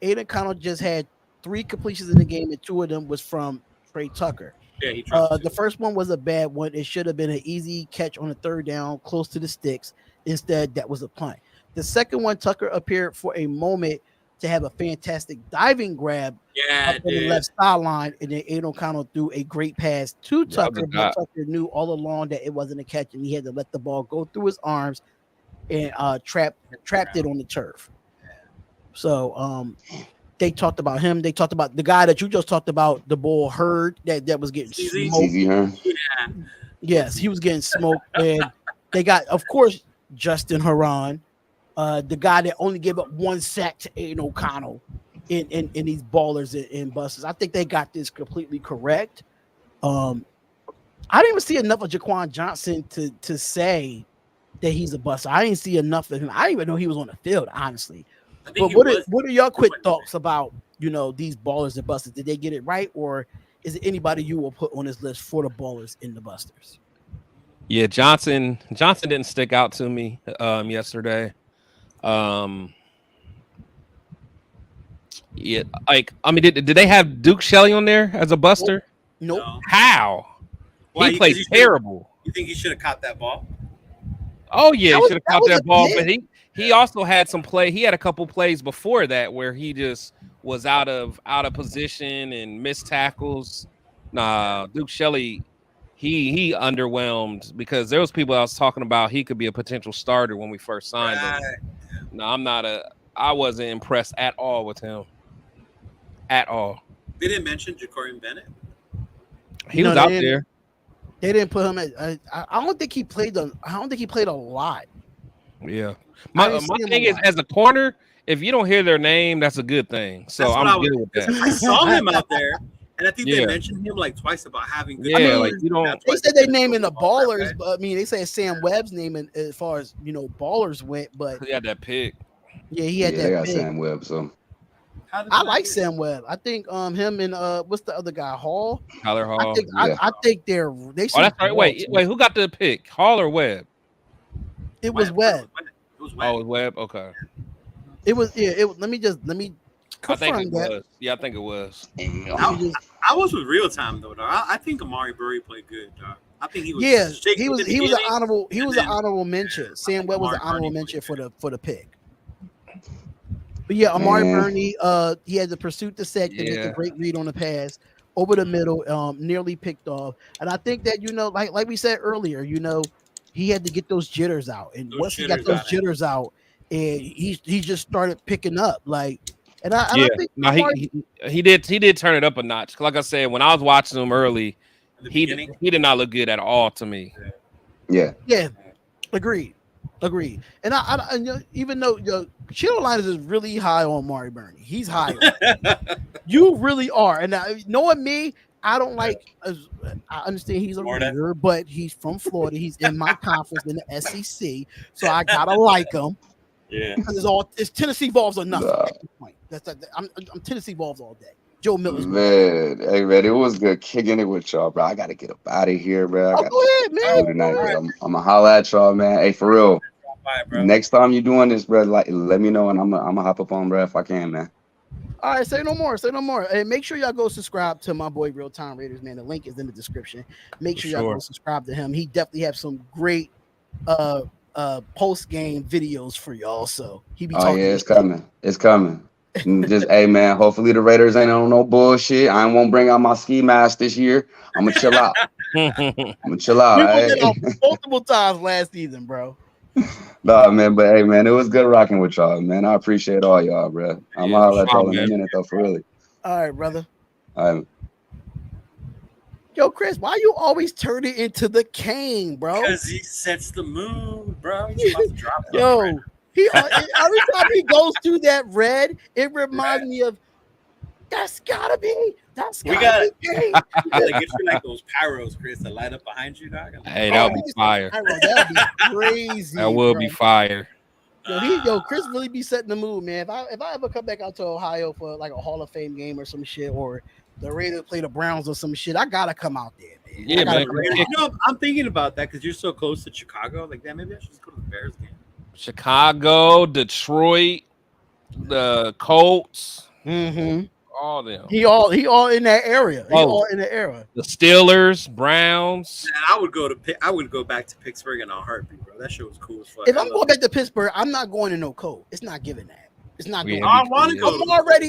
Aiden Connell just had 3 completions in the game, and 2 of them was from Trey Tucker. Yeah, he dropped The first one was a bad one. It should have been an easy catch on a third down, close to the sticks. Instead, that was a punt. The second one, Tucker appeared for a moment to have a fantastic diving grab Yeah, up on the dude. left sideline, and then Aiden O'Connell threw a great pass to That was Tucker, a but dot. Tucker knew all along that it wasn't a catch, and he had to let the ball go through his arms and trapped it on the turf. So they talked about him. They talked about the guy that you just talked about, the bull herd that was getting CZ? smoked. CZ Hearn. Yeah. Yes, he was getting smoked, and they got, of course, Justin Haran, the guy that only gave up 1 sack to Aiden O'Connell in these ballers and busters. I think they got this completely correct. I didn't even see enough of Jaquan Johnson to say that he's a buster. I didn't see enough of him. I didn't even know he was on the field, honestly. I think But he was. what are your quick thoughts about these ballers and busters? Did they get it right, or is it anybody you will put on this list for the ballers and the busters? Yeah, Johnson didn't stick out to me yesterday. Yeah, like I mean, did they have Duke Shelley on there as a buster? Nope. No. How? Why, He played 'cause you should've- terrible. You think he should have caught that ball? Oh yeah, That he was- should have that caught was that a ball, hit. but he also had some play. He had a couple plays before that where he just was out of position and missed tackles. Nah, Duke Shelley, he underwhelmed because there was people I was talking about. He could be a potential starter when we first signed him. Right. No, I wasn't impressed at all with him. At all. They didn't mention Jacorian Bennett. He No, was they out didn't. there. They didn't put him at. I don't think he played. I don't think he played a lot. Yeah. I My didn't see him thing a is, lot. as a corner, if you don't hear their name, that's a good thing. So That's what I'm I was- good with that. I saw him out there. And I think they Yeah, mentioned him like twice about having good I yeah. mean, Like numbers. you don't. That's they why said they they couldn't throw naming the the ball that ballers, way. but I mean, they said Sam Webb's naming as far as ballers went. But He had that pick. yeah, he had Yeah, they that got pick. Sam Webb. So How did they I not like get him? Sam Webb. I think him and what's the other guy Hall. Tyler I Hall. think I, yeah, I think they Oh, should that's right. ball Wait, too. wait. Who got the pick? Hall or Webb? It was Wet. I thought it Webb. was wet. It was wet. Oh, Webb. Okay. It was yeah. Let me I think it confirm that. was. Yeah, I think it was. Let I, me just I was with real time though, dog. I think Amari Burry played good, dog. I think he yeah. was shaky at the beginning, He and was an then honorable mention. I Sam think Webb was an Amari honorable Burney played mention for good. the pick. But yeah, Amari man. Burney, he had the pursuit to sack to make a Yeah. great read on the pass over the middle, nearly picked off. And I think that like we said earlier, he had to get those jitters out. And Those once he got jitters those out of him. jitters out, and he just started picking up. Like, and I Yeah. think No, Amari, he did turn it up a notch. Like I said, when I was watching him early, In the he beginning. he did not look good at all to me. Yeah, yeah, agreed. Agreed. And even though Chill Liners is really high on Amari Burney, he's high on. You really are. And knowing me, I don't like. I understand he's a Florida. Raider, but he's from Florida. He's in my conference in the SEC, so I gotta like him Yeah. because it's Tennessee Vols or nothing nah, at this point. I'm Tennessee Vols all day. Joe Miller's my guy. man. Hey, man, it was good kicking it with y'all, bro. I gotta get up out of here, bro. I Oh, got go ahead, to man. do Oh, tonight, Go all but ahead. right. I'm gonna holla at y'all, man. Hey, for real. Bye, bro. Next time you doing this, bro, like let me know and I'm gonna hop up on, bro, if I can, man. All right, say no more. Say no more. And make sure y'all go subscribe to my boy Real Time Raiders, man. The link is in the description. Make For sure y'all go sure. subscribe to him. He definitely have some great uh post game videos for y'all. So he be Oh yeah, talking it's this shit. coming. It's coming. Just hey man, hopefully the Raiders ain't on no bullshit. I won't bring out my ski mask this year. I'm gonna chill out. I'm gonna chill out. We went that Hey. out multiple times last season, bro. Nah, man, but hey man, it was good rocking with y'all, man. I appreciate all y'all, bro. I'm Yeah, gonna no holler at y'all problem, in a man. minute though, for really. All right, brother. All right. Yo, Chris, why you always turn it into the cane, bro? Because he sets the mood, bro. He's about to drop something right Yo, every time he goes through that red, it now. reminds Right? me of that's gotta be We got Kane. we gotta get you like those pyros, Chris, that light up behind you, dog. Hey, that Oh, would he be just fire. that would be crazy, That will bro. be fire. Chris really be setting the mood, man. If I ever come back out to Ohio for like a Hall of Fame game or some shit, or the Raiders play the Browns or some shit, I gotta come out there, man. I Yeah, gotta man. come Come to kick Ohio. I'm thinking about that because you're so close to Chicago. Like, damn, maybe I should just go to the Bears game. Chicago, Detroit, the Colts, Mm-hmm. all them. He all in that area. He Oh, all in the area. the Steelers, Browns. And I would go back to Pittsburgh in a heartbeat, bro. That shit was cool as fuck. If I I'm love going back to Pittsburgh, I'm not going in no cold. It's not giving that. It's not doing Yeah, Oh, that. I want to yeah. go.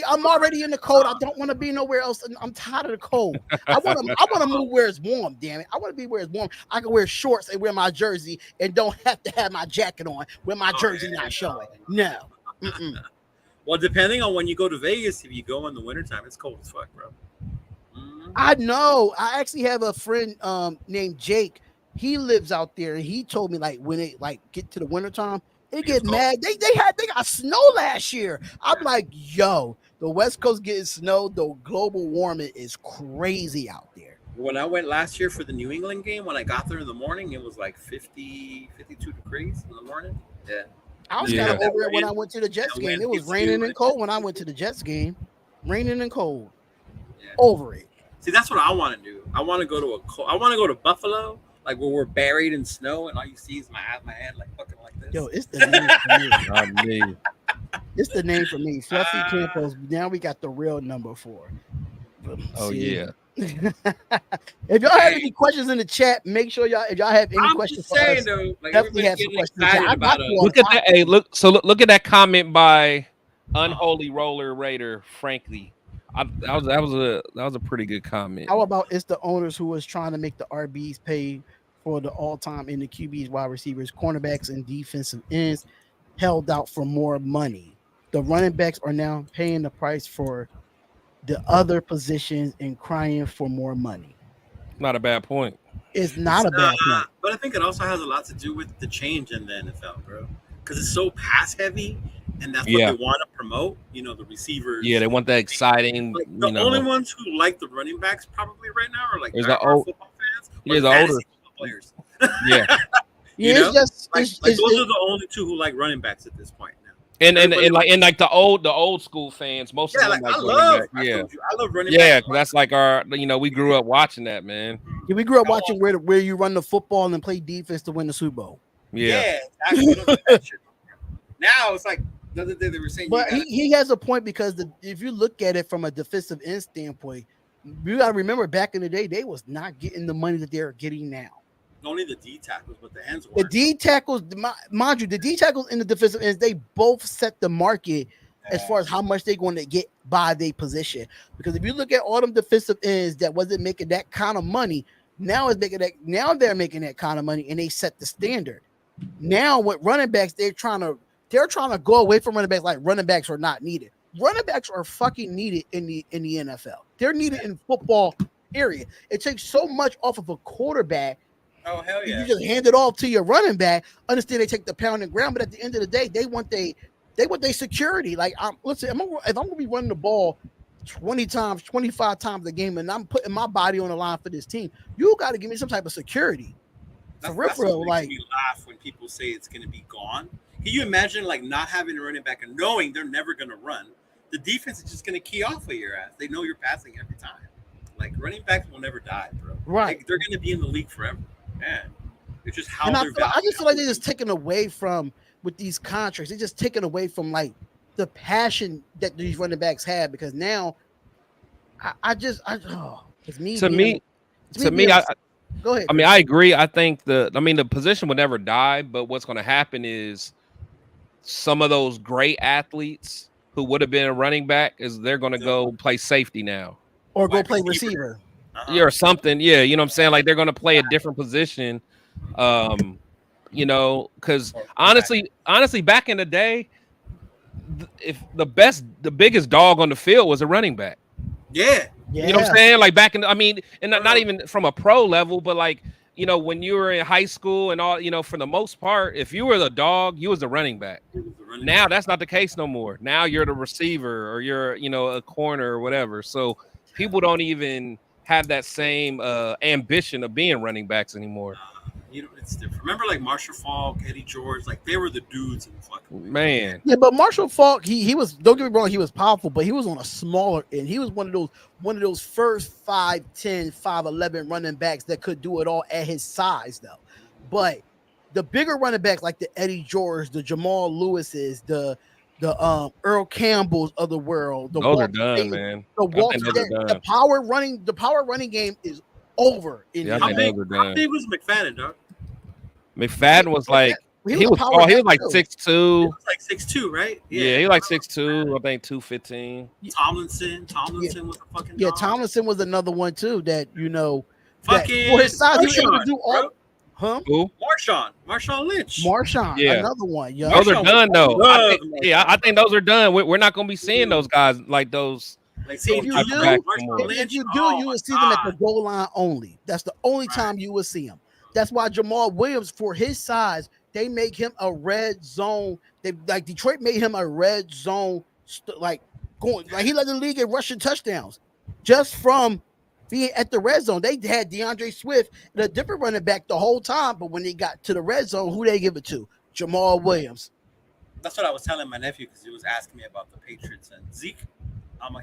I'm already in the cold. I don't want to be nowhere else. I'm tired of the cold. I want to move where it's warm. Damn it! I want to be where it's warm. I can wear shorts and wear my jersey and don't have to have my jacket on when my jersey not showing. No. Mm-mm. Well, depending on when you go to Vegas, if you go in the wintertime, it's cold as fuck, bro. I know. I actually have a friend named Jake. He lives out there, and he told me like when it like get to the wintertime, it It's get cold. mad. They got snow last year. I'm like, yo, the West Coast getting snow. The global warming is crazy out there. When I went last year for the New England game, when I got there in the morning, it was like 50, 52 degrees in the morning. Yeah. I was Yeah. kind of That over it when I wind- went to the Jets that game. wind It was hits raining you and and cold when I went to the Jets game. Raining and cold. Yeah. Over it. See, that's what I want to do. I want to go to I want to go to Buffalo, like where we're buried in snow, and all you see is my head, like fucking like this. Yo, it's the name for me. Not me. It's the name for me. Fluffy Campos. Now we got the real number 4. Oh See? yeah. If y'all have any questions in the chat, make sure if y'all have any I'm questions just for saying us, though, like definitely everybody's have some getting questions in the chat. excited I got about you us. on Look at that. Hey, look at that comment by Unholy Roller Raider. Frankly, that was a pretty good comment. How about it's the owners who was trying to make the RBs pay for the all-time in the QBs, wide receivers, cornerbacks, and defensive ends held out for more money. The running backs are now paying the price for the other positions and crying for more money. Not a bad point. It's not a bad point. But I think it also has a lot to do with the change in the NFL, bro. Because it's so pass heavy, and that's what they Yeah, want to promote. The yeah, receivers. they want that exciting. Like the only ones who like the running backs probably right now are like There's the diehard old, football fans or yeah, the the older, fantasy football players. yeah, you Yeah, it's know, just like those are the only two who like running backs at this point now. and and Everybody and like else, and like the old school fans, most of yeah, them like like running back. I Yeah, told you, I love running yeah, backs. 'cause that's like our, we grew up watching that, man. yeah, we grew up Y'all watching where you run the football and play defense to win the Super Bowl. Yeah, Yeah, actually, we don't do that shit. Now it's like the other day they were saying you But got he has a point because if you look at it from a defensive end standpoint, you got to remember back in the day they was not getting the money that they're getting now. only the D tackles, but the ends The were. D tackles, mind you, the D tackles and the defensive ends, they both set the market as far as how much they're going to get by their position. Because if you look at all them defensive ends that wasn't making that kind of money, now it's making that. Now they're making that kind of money, and they set the standard. Now with running backs, they're trying to go away from running backs. Like running backs are not needed. Running backs are fucking needed in the NFL. They're needed in football. Period. It takes so much off of a quarterback. Oh hell yeah! You just hand it off to your running back. Understand they take the pound and ground, but at the end of the day, they want their security. Like, listen, if I'm gonna be running the ball 20 times, 25 times a game, and I'm putting my body on the line for this team, you got to give me some type of security. That's For real, what like makes me laugh when people say it's going to be gone. Can you imagine like not having a running back and knowing they're never going to run? The defense is just going to key off of your ass. They know you're passing every time. Like running backs will never die, bro. right. Like, they're going to be in the league forever. Man, it's just how And they're I just feel like they're just taking away from with these contracts. They're just taking away from like the passion that these running backs have because now it's me. to me, Go ahead. I mean, I agree. I think the position would never die, but what's going to happen is some of those great athletes who would have been a running back they're going to go play safety now, or go play receiver. yeah, or something. Yeah, you know what I'm saying? Like they're going to play a different position. Because honestly, back in the day, if the biggest dog on the field was a running back. Yeah. You know what I'm saying? Like back in, and not even from a pro level, but like, when you were in high school and all, for the most part, if you were the dog, you was the running back. Now that's not the case no more. Now you're the receiver or you're, a corner or whatever. So people don't even have that same ambition of being running backs anymore. It's different. Remember, like Marshall Faulk, Eddie George, like they were the dudes in the fucking man. Yeah, but Marshall Faulk, he was. Don't get me wrong, he was powerful, but he was on a smaller end. He was one of those first 5'10", 5'11" running backs that could do it all at his size, though. But the bigger running backs like the Eddie George, the Jamal Lewis's, the Earl Campbell's of the world, those are done, man. The power running game is over. How big was McFadden, dog? McFadden was like he was like 6'2". He was like 6'2", right? Yeah, he was like 6'2", I think 215. Tomlinson was a fucking dog. Tomlinson was another one too that fucking for his size Marshawn, he was do all. Huh? Who? Marshawn Lynch. Yeah. Another one. Yeah. Those are done though. I think those are done. We're not gonna be seeing those guys like those. Like, if you do, you will see them at the goal line only. That's the only time you will see them. That's why Jamal Williams, for his size, they make him a red zone. Detroit made him a red zone, he led the league in rushing touchdowns just from being at the red zone. They had DeAndre Swift and a different running back the whole time, but when they got to the red zone, who they give it to? Jamal Williams. That's what I was telling my nephew because he was asking me about the Patriots and Zeke.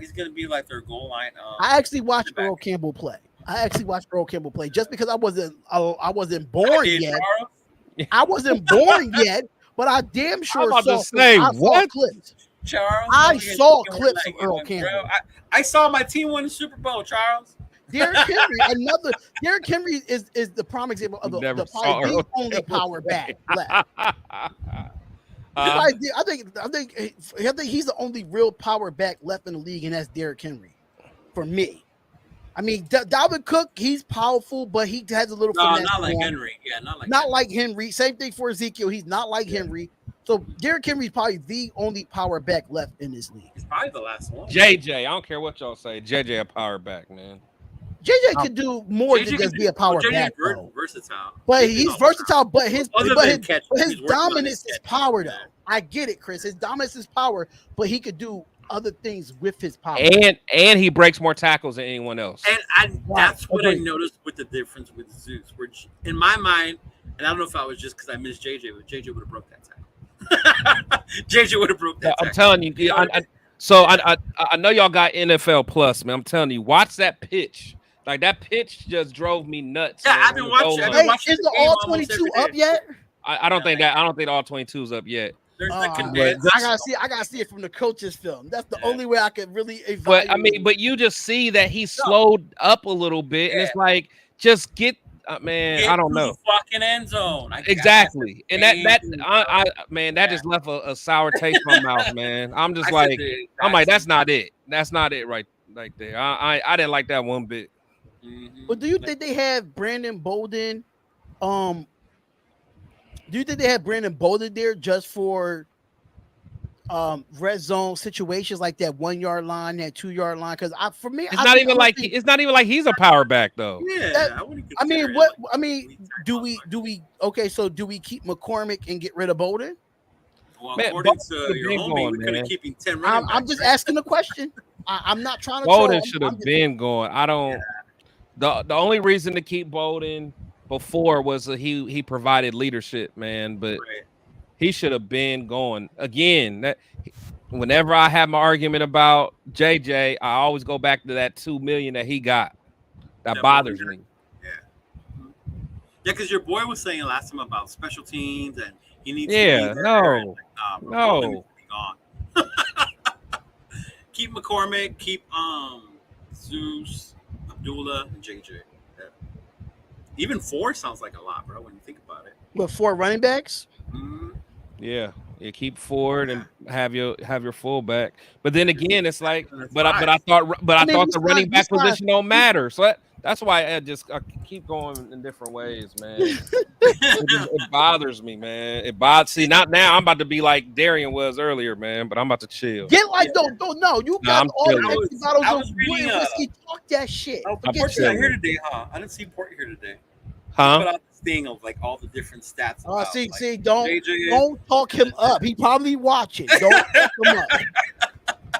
He's gonna be like their goal line. I actually watched Earl Campbell play. Just because I wasn't born yet. I wasn't born yet, but I damn sure saw clips. Charles, I saw clips of Earl Campbell. I saw my team win the Super Bowl, Charles. Derrick Henry is the prime example of the only power back left. I think he's the only real power back left in the league, and that's Derrick Henry for me. I mean, Dalvin Cook, he's powerful, but he has a little. No, not like Henry. Yeah, not like Henry. Same thing for Ezekiel. He's not like Henry. So Derrick Henry is probably the only power back left in this league. He's probably the last one. JJ, I don't care what y'all say. JJ a power back, man. JJ could do more than JJ can just be do. a power JJ is back though. versatile. But JJ's he's all versatile. But around. his Other but than his catch, but his he's working on his dominance is catching. power Yeah. though. I get it, Chris. His dominance is power, but he could do other things with his power. And he breaks more tackles than anyone else. And Right. that's what I Agreed. noticed with the difference with Zeus. Where in my mind, and I don't know if I was just because I missed JJ, but JJ would have broke that tackle. JJ would have broke that I'm tackle. telling you. You know what I mean? So I know y'all got NFL Plus, man. I'm telling you, watch that pitch. Like that pitch just drove me nuts. Yeah, man, I've on been the watching. goal I've line. been Hey, watching is the the game all almost 22 every up day. yet? I don't think that. I don't think all 22's up yet. There's the But condensed. I gotta see it from the coach's film. That's the only way I could really But evaluate. I mean, but you just see that he slowed up a little bit, and it's like just get, man. Get I don't to know the fucking end zone. exactly, and that Amazing, I man, that just left a sour taste in my mouth, man. I'm just I said like, the I'm like, exact that's same not it. That's not it right there. I didn't like that one bit. Mhm. But do you think they have Brandon Bolden? Do you think they have Brandon Bolden there just for red zone situations like that 1 yard line, that 2 yard line? Because for me, It's not even like it's not even like he's a power back though. Yeah, that- I wouldn't I mean, consider it what like I mean, elite do tackle. we okay? So do we keep McCormick and get rid of Bolden? Well, Man, according Bolden to should've your been homie, going, we could man. have keeping 10 running I'm backs, just right? asking a question. I'm not trying to. Bolden troll. should I'm have just- been going. I don't. The only reason to keep Bolden before was that he provided leadership, man. But Right. he should have been going again. That whenever I have my argument about JJ, I always go back to that 2 million that he got. That That bothers Bolden me. Yeah. Yeah, because your boy was saying last time about special teams and he needs Yeah, to be there. no, and, bro, no. Bolden needs to be gone. Keep McCormick, keep Zeus, Abdullah, and JJ. Yeah. Even 4 sounds like a lot, bro, when you think about it. With 4 running backs. Mhm. Yeah, you keep forward and have your fullback. But then again, it's like, And but I five. thought I mean, the running back he's fine. position don't matter. So that's why I keep going in different ways, man. It bothers me, man. It bothers. See, not now. I'm about to be like Darian was earlier, man. But I'm about to chill. Get like don't no. You Nah, got I'm all the chilling. empty bottles I of was reading, whiskey. Talk that shit. Oh, Forget Port's that. not here today, huh? I didn't see Port here today. Huh? Put out this thing of like all the different stats. About, See, like, don't JJ. talk him up. He probably watching. Don't talk him up.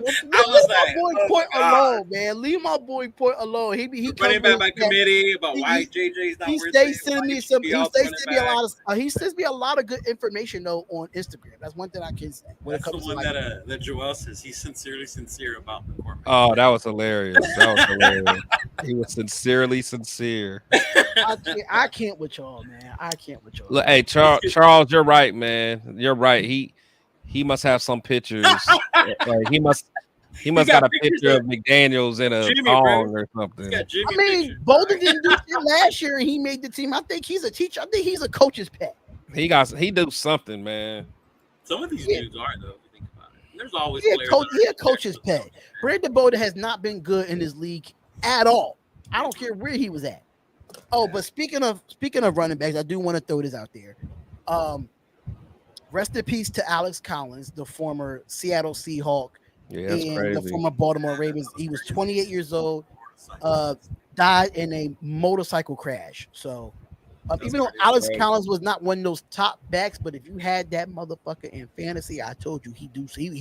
Leave was my like, boy oh Point my God. alone, man. Leave my boy Point alone. He Running back by comes with- committee about He- why JJ's not He worth stays it, sending why me he should some. be He out stays running sending me a back. lot of. He sends me a lot of good information though on Instagram. That's one thing I can say. When That's it the comes one to that Joel says. He's sincerely sincere about McCormick. Oh, that was hilarious. That was hilarious. He was sincerely sincere. I can't with y'all, man. I can't with y'all. Look, hey, Charles, you're right, man. You're right. He must have some pictures. Like he must got a pictures picture of of McDaniels in a Jimmy, thong bro. or He's something. got Jimmy I mean, pictures, Bolden right? didn't do shit last year, and he made the team. I think he's a teacher. I think he's a coach's pet. He do something, man. Some of these Yeah. dudes are though. If you think about it. There's always He a players. coach. that He are a coach's pet. Brandon Bolden has not been good in this league at all. I don't care where he was at. Oh, but speaking of running backs, I do want to throw this out there. Rest in peace to Alex Collins, the former Seattle Seahawk Yeah, that's and crazy. the former Baltimore Ravens. He was 28 years old. Died in a motorcycle crash. So, even though Alex Collins was not one of those top backs, but if you had that motherfucker in fantasy, I told you he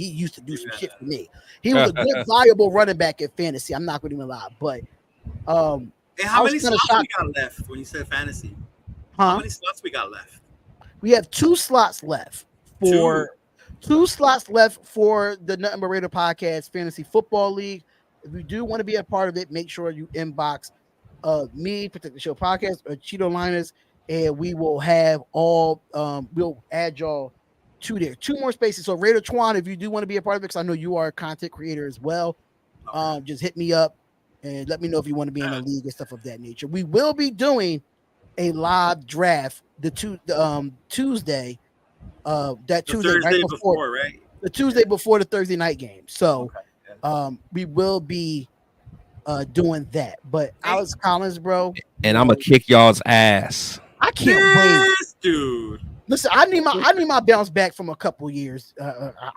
used to do some shit for me. He was a good, viable running back in fantasy. I'm not going to even lie, but Hey, how I was many kinda slots we shocked. got left when you said fantasy? How huh? many slots we got left? We have 2 slots left for two slots left for the Nothing But Raider Podcast Fantasy Football League. If you do want to be a part of it, make sure you inbox me, Protect the Show Podcast, or Cheeto Liners, and we will have all. We'll add y'all to there. 2 more spaces. So Raider Twan, if you do want to be a part of it, because I know you are a content creator as well, just hit me up and let me know if you want to be in a league and stuff of that nature. We will be doing a live draft Tuesday. Tuesday Thursday right before, right? the Tuesday before the Thursday night game. So we will be doing that. But Alex Collins, bro, And I'm gonna kick y'all's ass. I can't wait. Yes, dude. Listen, I need my bounce back from a couple years.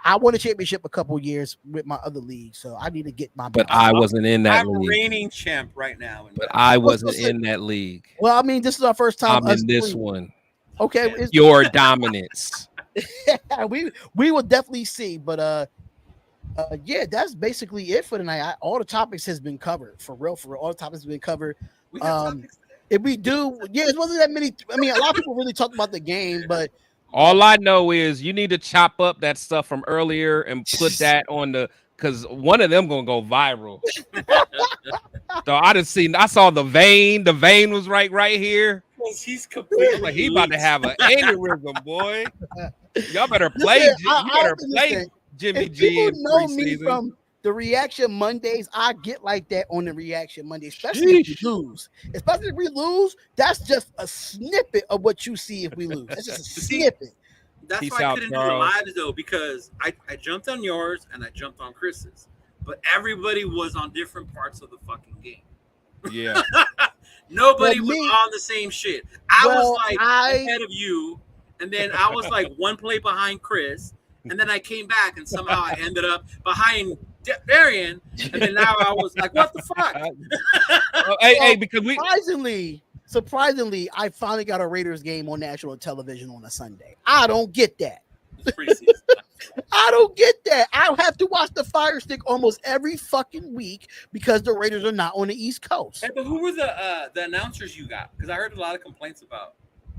I won a championship a couple years with my other league, so I need to get my But bounce I back. wasn't in that I'm league. reigning champ right now in But I basketball. wasn't in that league. Well, I mean, this is our first time I'm us in this three. one. Okay, Okay. Your dominance. we will definitely see, but yeah, that's basically it for tonight. All the topics has been covered for real. For real, all the topics have been covered. We got Um, topics today. if we do, yeah, it wasn't that many. I mean, a lot of people really talked about the game, but All I know is you need to chop up that stuff from earlier and put that on the because one of them gonna go viral. So I saw the vein. The vein was right here. He's I'm completely like he about to loose. have an aneurysm, boy. Y'all better listen, You better play listen, Jimmy if G people in know me preseason. from the reaction Mondays, I get like that on the reaction Monday, especially if we Sheesh. lose. Especially if we lose, that's just a snippet of what you see if we lose. That's just a See, snippet. That's Peace why I out, couldn't do the Charles. lives though, because I jumped on yours and I jumped on Chris's, but everybody was on different parts of the fucking game. Yeah. Nobody Well, was me- on the same shit. I was Well, like ahead of you, and then I was like one play behind Chris, and then I came back and somehow I ended up behind Darian, and then now I was like, what the fuck? Hey, because we surprisingly, I finally got a Raiders game on national television on a Sunday. I don't get that. It's preseason. I don't get that. I have to watch the Fire Stick almost every fucking week because the Raiders are not on the East Coast. Hey, but who were the announcers you got? Because I heard a lot of complaints about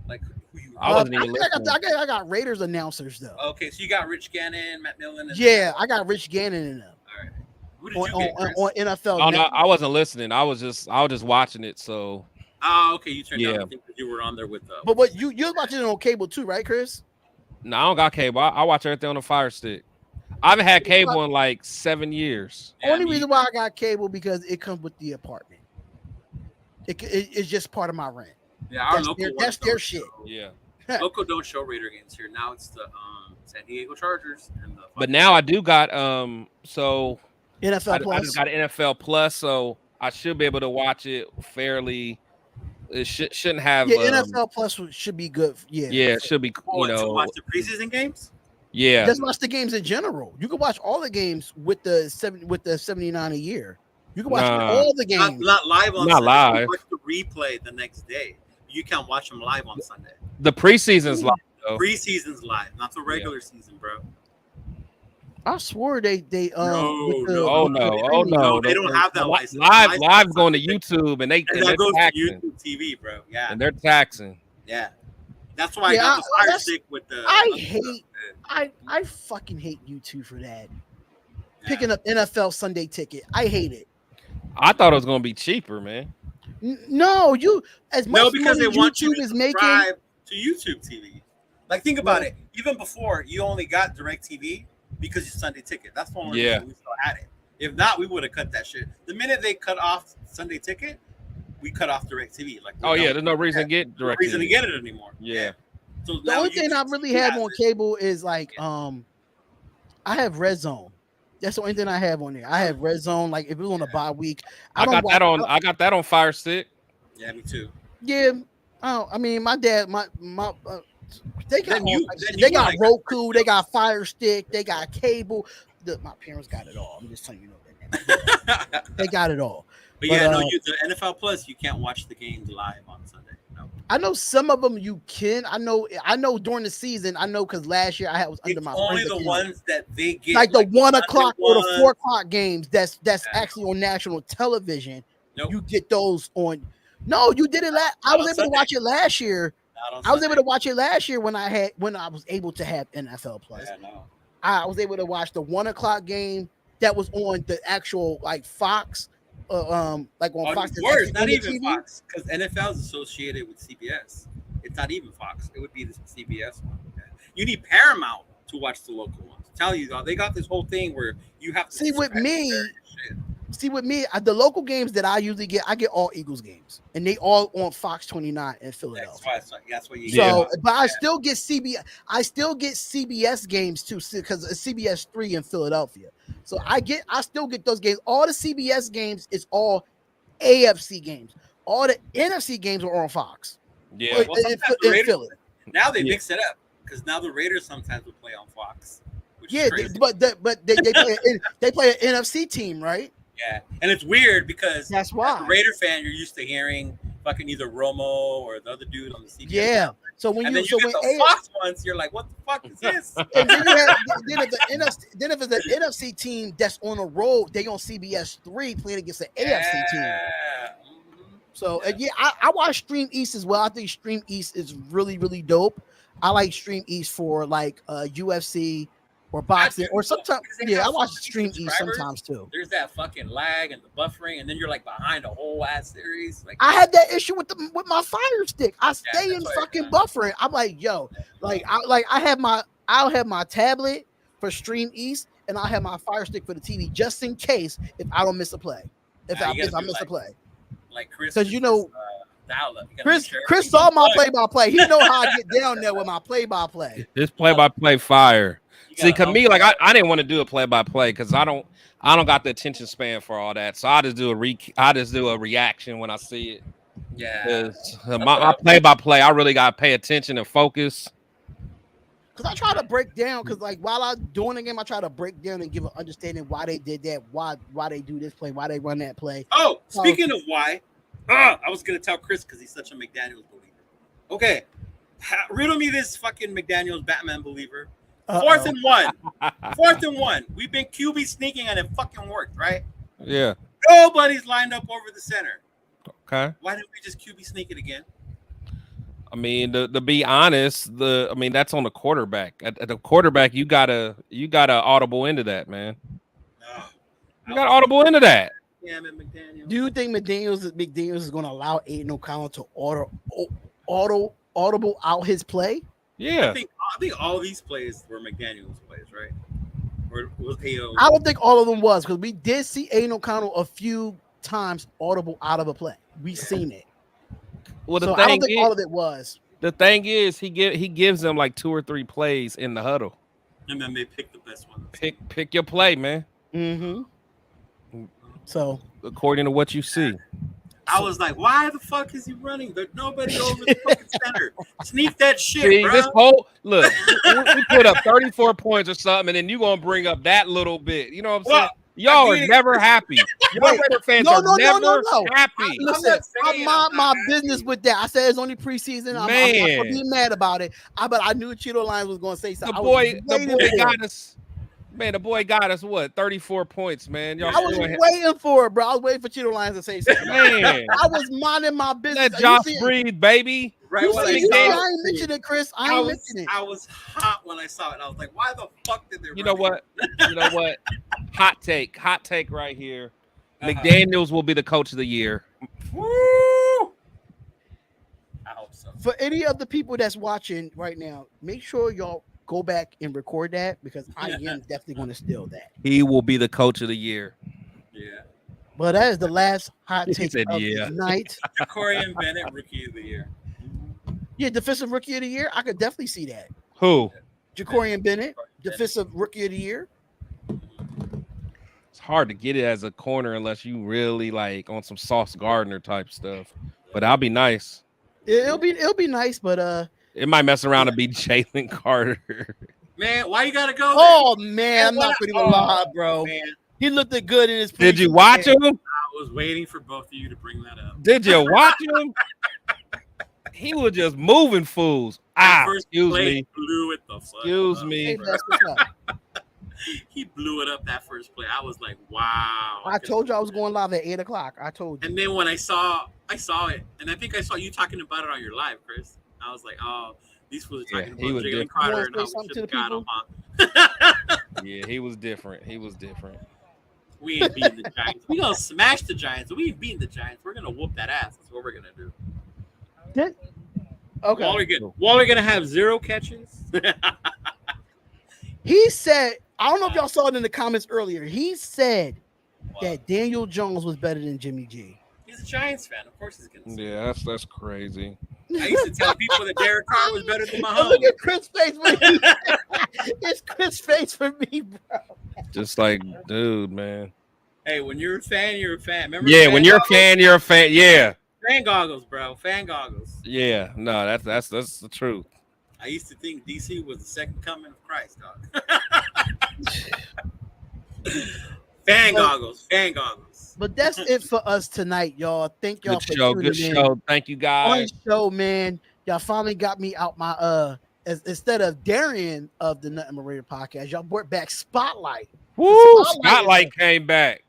like who you. I wasn't even think I listening. got Raiders announcers though. Okay, so you got Rich Gannon, Matt Millen. And Yeah, I got Rich Gannon in them All right. Who did on, you get, on, Chris? on NFL. Oh no, Network. I wasn't listening. I was just watching it. So Oh, okay. You turned Yeah. down the thing because you were on there with But what you're watching it on cable too, right, Chris? no, I don't got cable. I watch everything on the Fire Stick. I haven't had cable in like 7 years. Yeah, Only me- reason why I got cable because it comes with the apartment. It's just part of my rent. Yeah, our That's local their- ones that's their don't shit. show- Yeah. Local don't show Raider games here. Now it's the San Diego Chargers and the. But now I do got so NFL I Plus. just got NFL Plus, so I should be able to watch it fairly. It shouldn't have Yeah, NFL Plus should be good. Yeah, yeah, it should be Oh, to watch know the preseason games. yeah. Just watch the games in general. You can watch all the games with the 79 a year. You can watch Nah. all the games. Not live on Not Sunday. live. You watch the replay the next day. You can't watch them live on Sunday. The preseason's like Preseason's live, not the regular season, bro. I swore they No, with the- no. with the Oh streaming. no, they don't have that license. Live's going to YouTube and And they're that goes to taxing YouTube TV, bro. Yeah, and they're taxing. yeah. That's why Yeah, I got the Fire that's- Stick with the. I fucking hate YouTube for that. Yeah. Picking up NFL Sunday ticket. I hate it. I thought it was going to be cheaper, man. No, you as much No, because money they want you YouTube to is making. subscribe to YouTube TV. Like, think about it. Even before, you only got DirecTV because you Sunday Ticket. That's the only Yeah. reason we still had it. If not, we would have cut that shit. The minute they cut off Sunday Ticket, we cut off DirecTV. Like, Oh yeah, there's no reason to get no direct. reason to get it anymore. Yeah. So The now only thing I YouTube really TV have has on it. cable is like I have Red Zone. That's the only thing I have on there. I have Red Zone. Like if it was on a bye week, I got that on Fire Stick. Yeah, me too. Yeah. Oh, I mean, my dad, my they got Then you they got like- Roku, they got Fire Stick, they got cable. My parents got it all. I'm just telling you, they got it all. But yeah, But, no, the NFL Plus, you can't watch the games live on Sunday. No, I know some of them you can. I know during the season. I know because last year I was under it's my only friend's the account. ones that they get, like the 1 o'clock or the Sunday 4 o'clock games. That's Yeah. actually on national television. Nope. You get those on. No, you did it last. I Not was on able to Sunday. watch it last year. Not on I was able Sunday. to watch it last year when I was able to have NFL Plus. Yeah, no. I was able to watch the 1 o'clock game that was on the actual like Fox, like on Oh, Fox. worse, not on the even TV. Fox, because NFL is associated with CBS. It's not even Fox. It would be the CBS one. Okay. You need Paramount to watch the local ones. Tell you, they got this whole thing where you have to See, with subscribe to me, their shit. See, with me, the local games that I usually get, I get all Eagles games, and they all on Fox 29 in Philadelphia. That's why you. Yeah. So, but I still get CBS games too, because it's CBS 3 in Philadelphia. So I still get those games. All the CBS games is all AFC games. All the NFC games are on Fox. Yeah. Well, sometimes in the Raiders, Philly. Now they Yeah. mix it up because now the Raiders sometimes will play on Fox, which Yeah, is crazy. but they play an NFC team, right? Yeah, and it's weird because That's as a why. Raider fan, you're used to hearing fucking either Romo or the other dude on the CBS Yeah. channel, So when and you then you get when the Fox ones, you're like, what the fuck is this? and then you have then if the NFC then if it's an NFC team that's on the road, they on CBS 3 playing against the AFC team. Yeah. So yeah, I watch Stream East as well. I think Stream East is really really dope. I like Stream East for like UFC or boxing or sometimes. Because they Yeah, have I so watch many Stream East subscribers, sometimes too. There's that fucking lag and the buffering, and then you're like behind a whole ass series. Like I had that issue with my Fire Stick. I stay in that's why- fucking buffering. I'm like, yo, I'll have my tablet for Stream East and I'll have my Fire Stick for the TV just in case if I don't miss a play. If Nah, I you gotta miss, I do miss a like- play. like Chris, 'Cause you know, dial-up. You gotta make Chris sure Chris everything's saw my on play by play. He know how I get down there with my play by play. This play-by-play fire. You See, gotta cause me, like I didn't want to do a play-by-play because I don't got the attention span for all that. So I just do a reaction when I see it. Yeah. 'Cause my play-by-play, I really gotta pay attention and focus. Because I try to break down, because like while I'm doing the game, I try to break down and give an understanding why they did that, why they do this play, why they run that play. Oh, speaking of why, I was gonna tell Chris because he's such a McDaniels believer. Okay, riddle me this fucking McDaniels Batman believer. Fourth and one. We've been QB sneaking and it fucking worked, right? Yeah. Nobody's lined up over the center. Okay. Why didn't we just QB sneak it again? I mean, to be honest, that's on the quarterback. At the quarterback, you gotta audible into that, man. No. You got audible into that. Damn it, McDaniels. Do you think McDaniels is going to allow Aiden O'Connell to audible out his play? Yeah. I think all these plays were McDaniels plays, right? Or was AO? I don't think all of them was, because we did see Aiden O'Connell a few times audible out of a play. We seen it. Well, So I don't think all of it was. The thing is, he gives them like 2 or 3 plays in the huddle. And then they pick the best one. Pick your play, man. Mm-hmm. So According to what you see. I was like, why the fuck is he running? There's nobody over the fucking center. Sneak that shit, See, bro. this whole look, we put up 34 points or something, and then you gonna bring up that little bit. You know what I'm saying? Y'all are never happy. Y'all Raider fans are never happy. Listen, I mind my business with that. I said it's only preseason. I'm not gonna be mad about it. But I knew Cheeto Lions was gonna say something. The boy got us. Man, the boy got us what 34 points, man. Y'all I was waiting for it, bro. I was waiting for Cheeto Lions to say something. Man, I was minding my business. let Josh breathe, baby. Right, You well, see, exactly. I ain't mentioned it, Chris. I ain't mentioned it. I was hot when I saw it. I was like, why the fuck did they You know what? Hot take right here. McDaniels will be the coach of the year. Woo! I hope so. For any of the people that's watching right now, make sure y'all go back and record that, because I am definitely going to steal that. He will be the coach of the year. Yeah. But that is the last hot He take said, of yeah. the night. Jacorian Bennett, Rookie of the Year. Yeah, defensive rookie of the year. I could definitely see that. Who? Jacorian Bennett, defensive rookie of the year. It's hard to get it as a corner unless you really like on some Sauce Gardner type stuff. But that'll be nice. It'll be nice, but It might mess around and be Jalen Carter. Man, why you gotta go there? oh man, I'm not putting him alive, bro. Man, He looked good in his. Did you watch him? I was waiting for both of you to bring that up. Did you watch him? He was just moving fools. First Excuse play, me. blew it the fuck Excuse up. me. Hey, that's what's up. He blew it up that first play. I was like, wow. I told you I was going live at 8:00. I told you. And then when I saw it, and I think I saw you talking about it on your live, Chris. I was like, oh, these fools are talking he about was Jalen different. Carter You and wanna how say we something should to have the got him, huh? Yeah, he was different. We ain't beating the Giants. We gonna smash the Giants. We ain't beating the Giants. We're gonna whoop that ass. That's what we're gonna do. Okay. Waller gonna have 0 catches. He said, I don't know if y'all saw it in the comments earlier. He said that Daniel Jones was better than Jimmy G. He's a Giants fan. Of course he's gonna say Yeah, that's crazy. I used to tell people that Derek Carr was better than Mahomes. Look at Chris' face for me. It's Chris' face for me, bro. Just like, dude, man. Hey, when you're a fan, you're a fan. Remember? Yeah, when you're a fan, you're a fan. Yeah. Fan goggles, bro. Fan goggles. Yeah. No, that's the truth. I used to think DC was the second coming of Christ, dog. Fan But, goggles, fan goggles. but that's it for us tonight, y'all. Thank y'all Good for show. Good tuning in. show. Thank you Fun guys. show, man. Y'all finally got me out my instead of Darian of the Nothing But Radio podcast, y'all brought back Spotlight. Woo! Spotlight is Spotlight came back.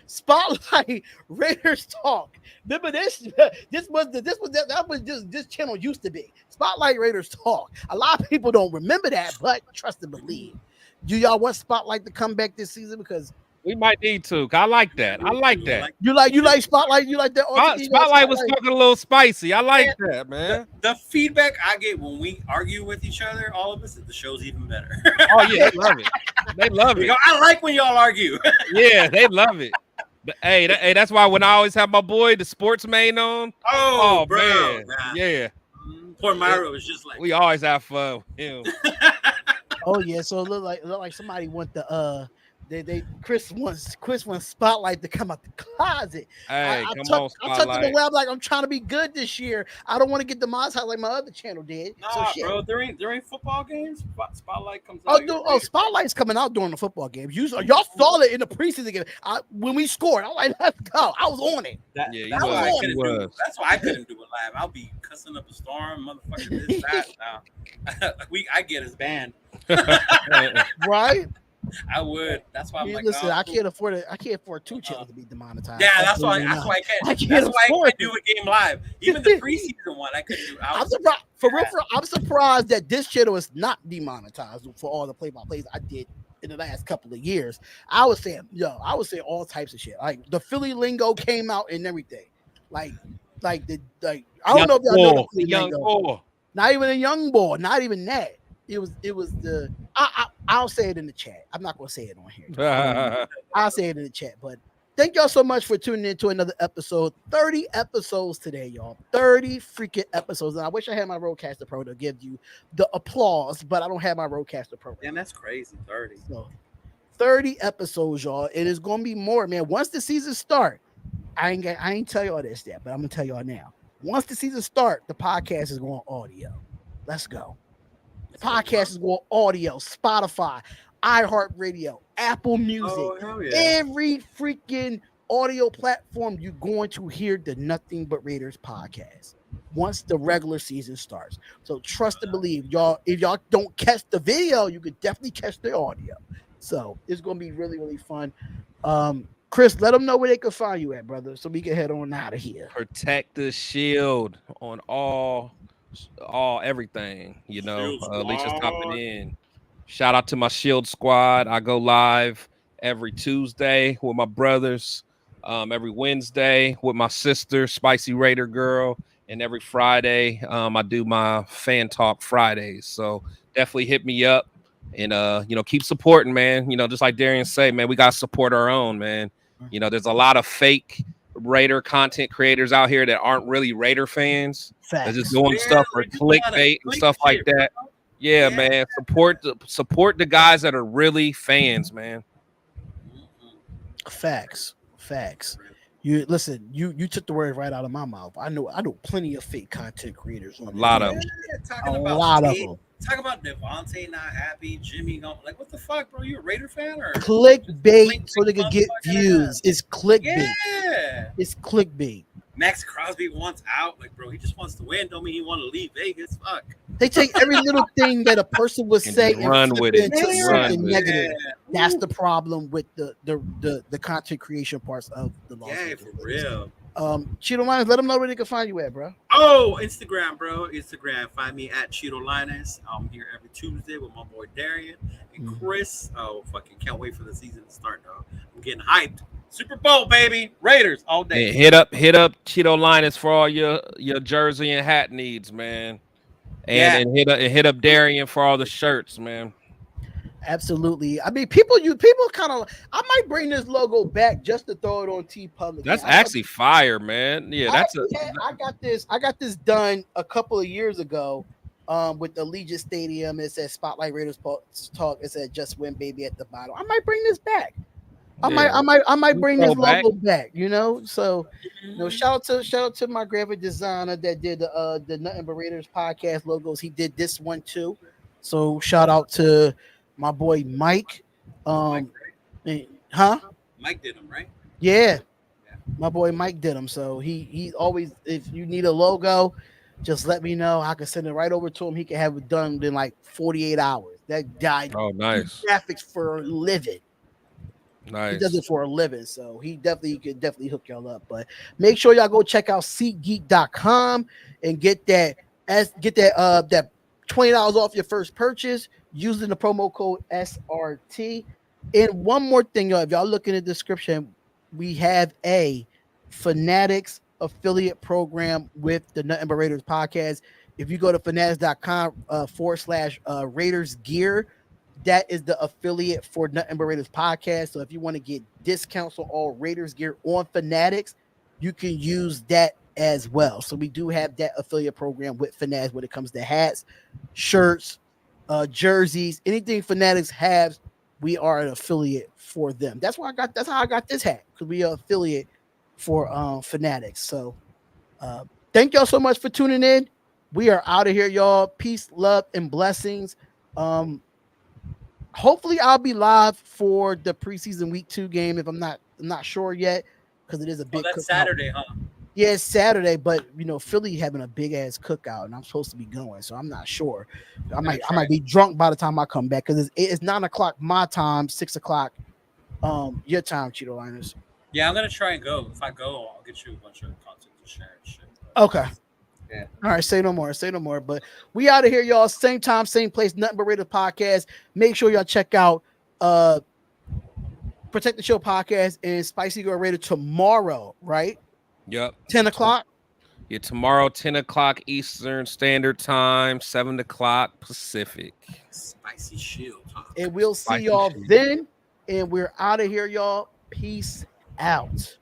Spotlight Raiders talk. Remember this? That was just this channel used to be Spotlight Raiders talk. A lot of people don't remember that, but trust and believe. Do y'all want Spotlight to come back this season? Because We might need to. I like that. I like that. you like Spotlight, you like that Spotlight was talking a little spicy. I like that, man. The feedback I get when we argue with each other, all of us, is the show's even better. Oh yeah, they love it. They love it. I like when y'all argue. Yeah, they love it. Hey, that's why when I always have my boy, the sports main on. Oh, bro, man, nah. yeah. Poor Myra was just like, We always have fun with him. Oh yeah, so it look like somebody want the Chris wants Spotlight to come out the closet. Hey, I come tucked on, it Spotlight. away. I'm like, I'm trying to be good this year. I don't want to get demonetized like my other channel did. nah, So shit. bro, during football games, Spotlight comes out. Spotlight's coming out during the football games. Y'all saw it in the preseason game. When we scored, I'm like, let's go. I was on it. Yeah, he That's was. why I He couldn't was. do. That's why I couldn't do it live. I'll be cussing up a storm, motherfucker. This, that. Nah. I get his banned. Right? I would. That's why I'm like, Listen, oh, I cool. can't afford two channels to be demonetized. Yeah, that's why I can't. That's why I can't do a game live. Even the preseason one, I couldn't do. I'm surprised. For real, I'm surprised that this channel is not demonetized for all the play-by-plays I did in the last couple of years. I was saying all types of shit. Like the Philly lingo came out and everything. Like I don't know if y'all know the young lingo. boy. Not even a young boy. Not even that. It was the. I'll say it in the chat. I'm not gonna say it on here. I'll say it in the chat. But thank y'all so much for tuning in to another episode. 30 episodes today, y'all. 30 freaking episodes. And I wish I had my Rodecaster Pro to give you the applause, but I don't have my Rodecaster Pro. And that's crazy. 30. So 30 episodes, y'all. It is gonna be more, man. Once the season start, I ain't tell y'all this yet, but I'm gonna tell y'all now. Once the season start, the podcast is going audio. Let's go. The podcast is going audio, Spotify, iHeartRadio, Apple Music, hell yeah. every freaking audio platform you're going to hear the Nothing But Raiders podcast once the regular season starts. So trust and believe, y'all. If y'all don't catch the video, you could definitely catch the audio. So it's going to be really, really fun. Chris, let them know where they can find you at, brother, so we can head on out of here. Protect the shield on all everything. You know, Alicia's topping in. Shout out to my Shield squad. I go live every Tuesday with my brothers, every Wednesday with my sister, Spicy Raider Girl, and every Friday I do my Fan Talk Fridays. So definitely hit me up and keep supporting, man. Just like Darian say, man, we gotta support our own, man. There's a lot of fake Raider content creators out here that aren't really Raider fans. They're just doing stuff for clickbait and stuff like that. Yeah, man. Support the guys that are really fans, man. Facts. You listen. You took the word right out of my mouth. I know plenty of fake content creators. A lot of them. Talk about Devontae not happy, Jimmy going like, what the fuck, bro? You a Raider fan or clickbait so they could get views? It's clickbait. Yeah, it's clickbait. Max Crosby wants out, like, bro. He just wants to win. Don't mean he want to leave Vegas. Fuck. They take every little thing that a person would say and run with it into something negative. That's the problem with the content creation parts of the Los Angeles. For real. Cheeto Linus, let them know where they can find you at, bro. Oh, Instagram, bro. Instagram. Find me at Cheeto Linus. I'm here every Tuesday with my boy Darian and Chris. Oh, fucking can't wait for the season to start, dog. I'm getting hyped. Super Bowl, baby. Raiders all day. Hey, hit up Cheeto Linus for all your jersey and hat needs, man. And hit up Darian for all the shirts, man. Absolutely. I mean, people kind of. I might bring this logo back just to throw it on TeePublic. That's actually fire, man. Yeah, I got this done a couple of years ago, with the Allegiant Stadium. It says Spotlight Raiders Talk. It said "Just Win, Baby" at the bottom. I might bring this back. Yeah. I might bring this Throwback. logo back, you know. So, Mhm. shout out to my graphic designer that did the Nothing But Raiders podcast logos. He did this one too. So shout out to my boy Mike. Mike, Um, right? huh? Mike did them, right? Yeah, Yeah. my boy Mike did them. So he always, if you need a logo, just let me know. I can send it right over to him. He can have it done in like 48 hours. That guy Oh, do nice. graphics for a living. He does Nice. it for a living, so he definitely could definitely hook y'all up. But make sure y'all go check out SeatGeek.com and get that $20 off your first purchase using the promo code SRT. And one more thing, y'all, if y'all look in the description, we have a Fanatics affiliate program with the Nothing But Raiders podcast. If you go to fanatics.com / Raiders gear, that is the affiliate for Nothing But Raiders podcast. So if you want to get discounts on all Raiders gear on Fanatics, you can use that as well. So we do have that affiliate program with Fanatics when it comes to hats, shirts, jerseys, anything Fanatics has. We are an affiliate for them. That's how I got this hat, because we are affiliate for Fanatics. So thank y'all so much for tuning in. We are out of here, y'all. Peace, love, and blessings. Hopefully I'll be live for the preseason week 2 game. If I'm not sure yet, because it is a Oh, big that's cookout. Saturday, huh? Yeah, it's Saturday, but Philly having a big ass cookout, and I'm supposed to be going, so I'm not sure. I'm gonna I try. might be drunk by the time I come back, because it's 9 o'clock my time, 6 o'clock your time, Cheeto Liners. Yeah, I'm gonna try and go. If I go, I'll get you a bunch of content to share and shit. But Okay. yeah. All right, say no more. Say no more. But we out of here, y'all. Same time, same place. Nothing But Raiders podcast. Make sure y'all check out Protect the Show podcast and Spicy Girl Raider tomorrow, right? Yep. 10 o'clock. Yeah, tomorrow, 10 o'clock Eastern Standard Time, 7 o'clock Pacific. Spicy shield, huh? And we'll see Spicy y'all shit. then. And we're out of here, y'all. Peace out.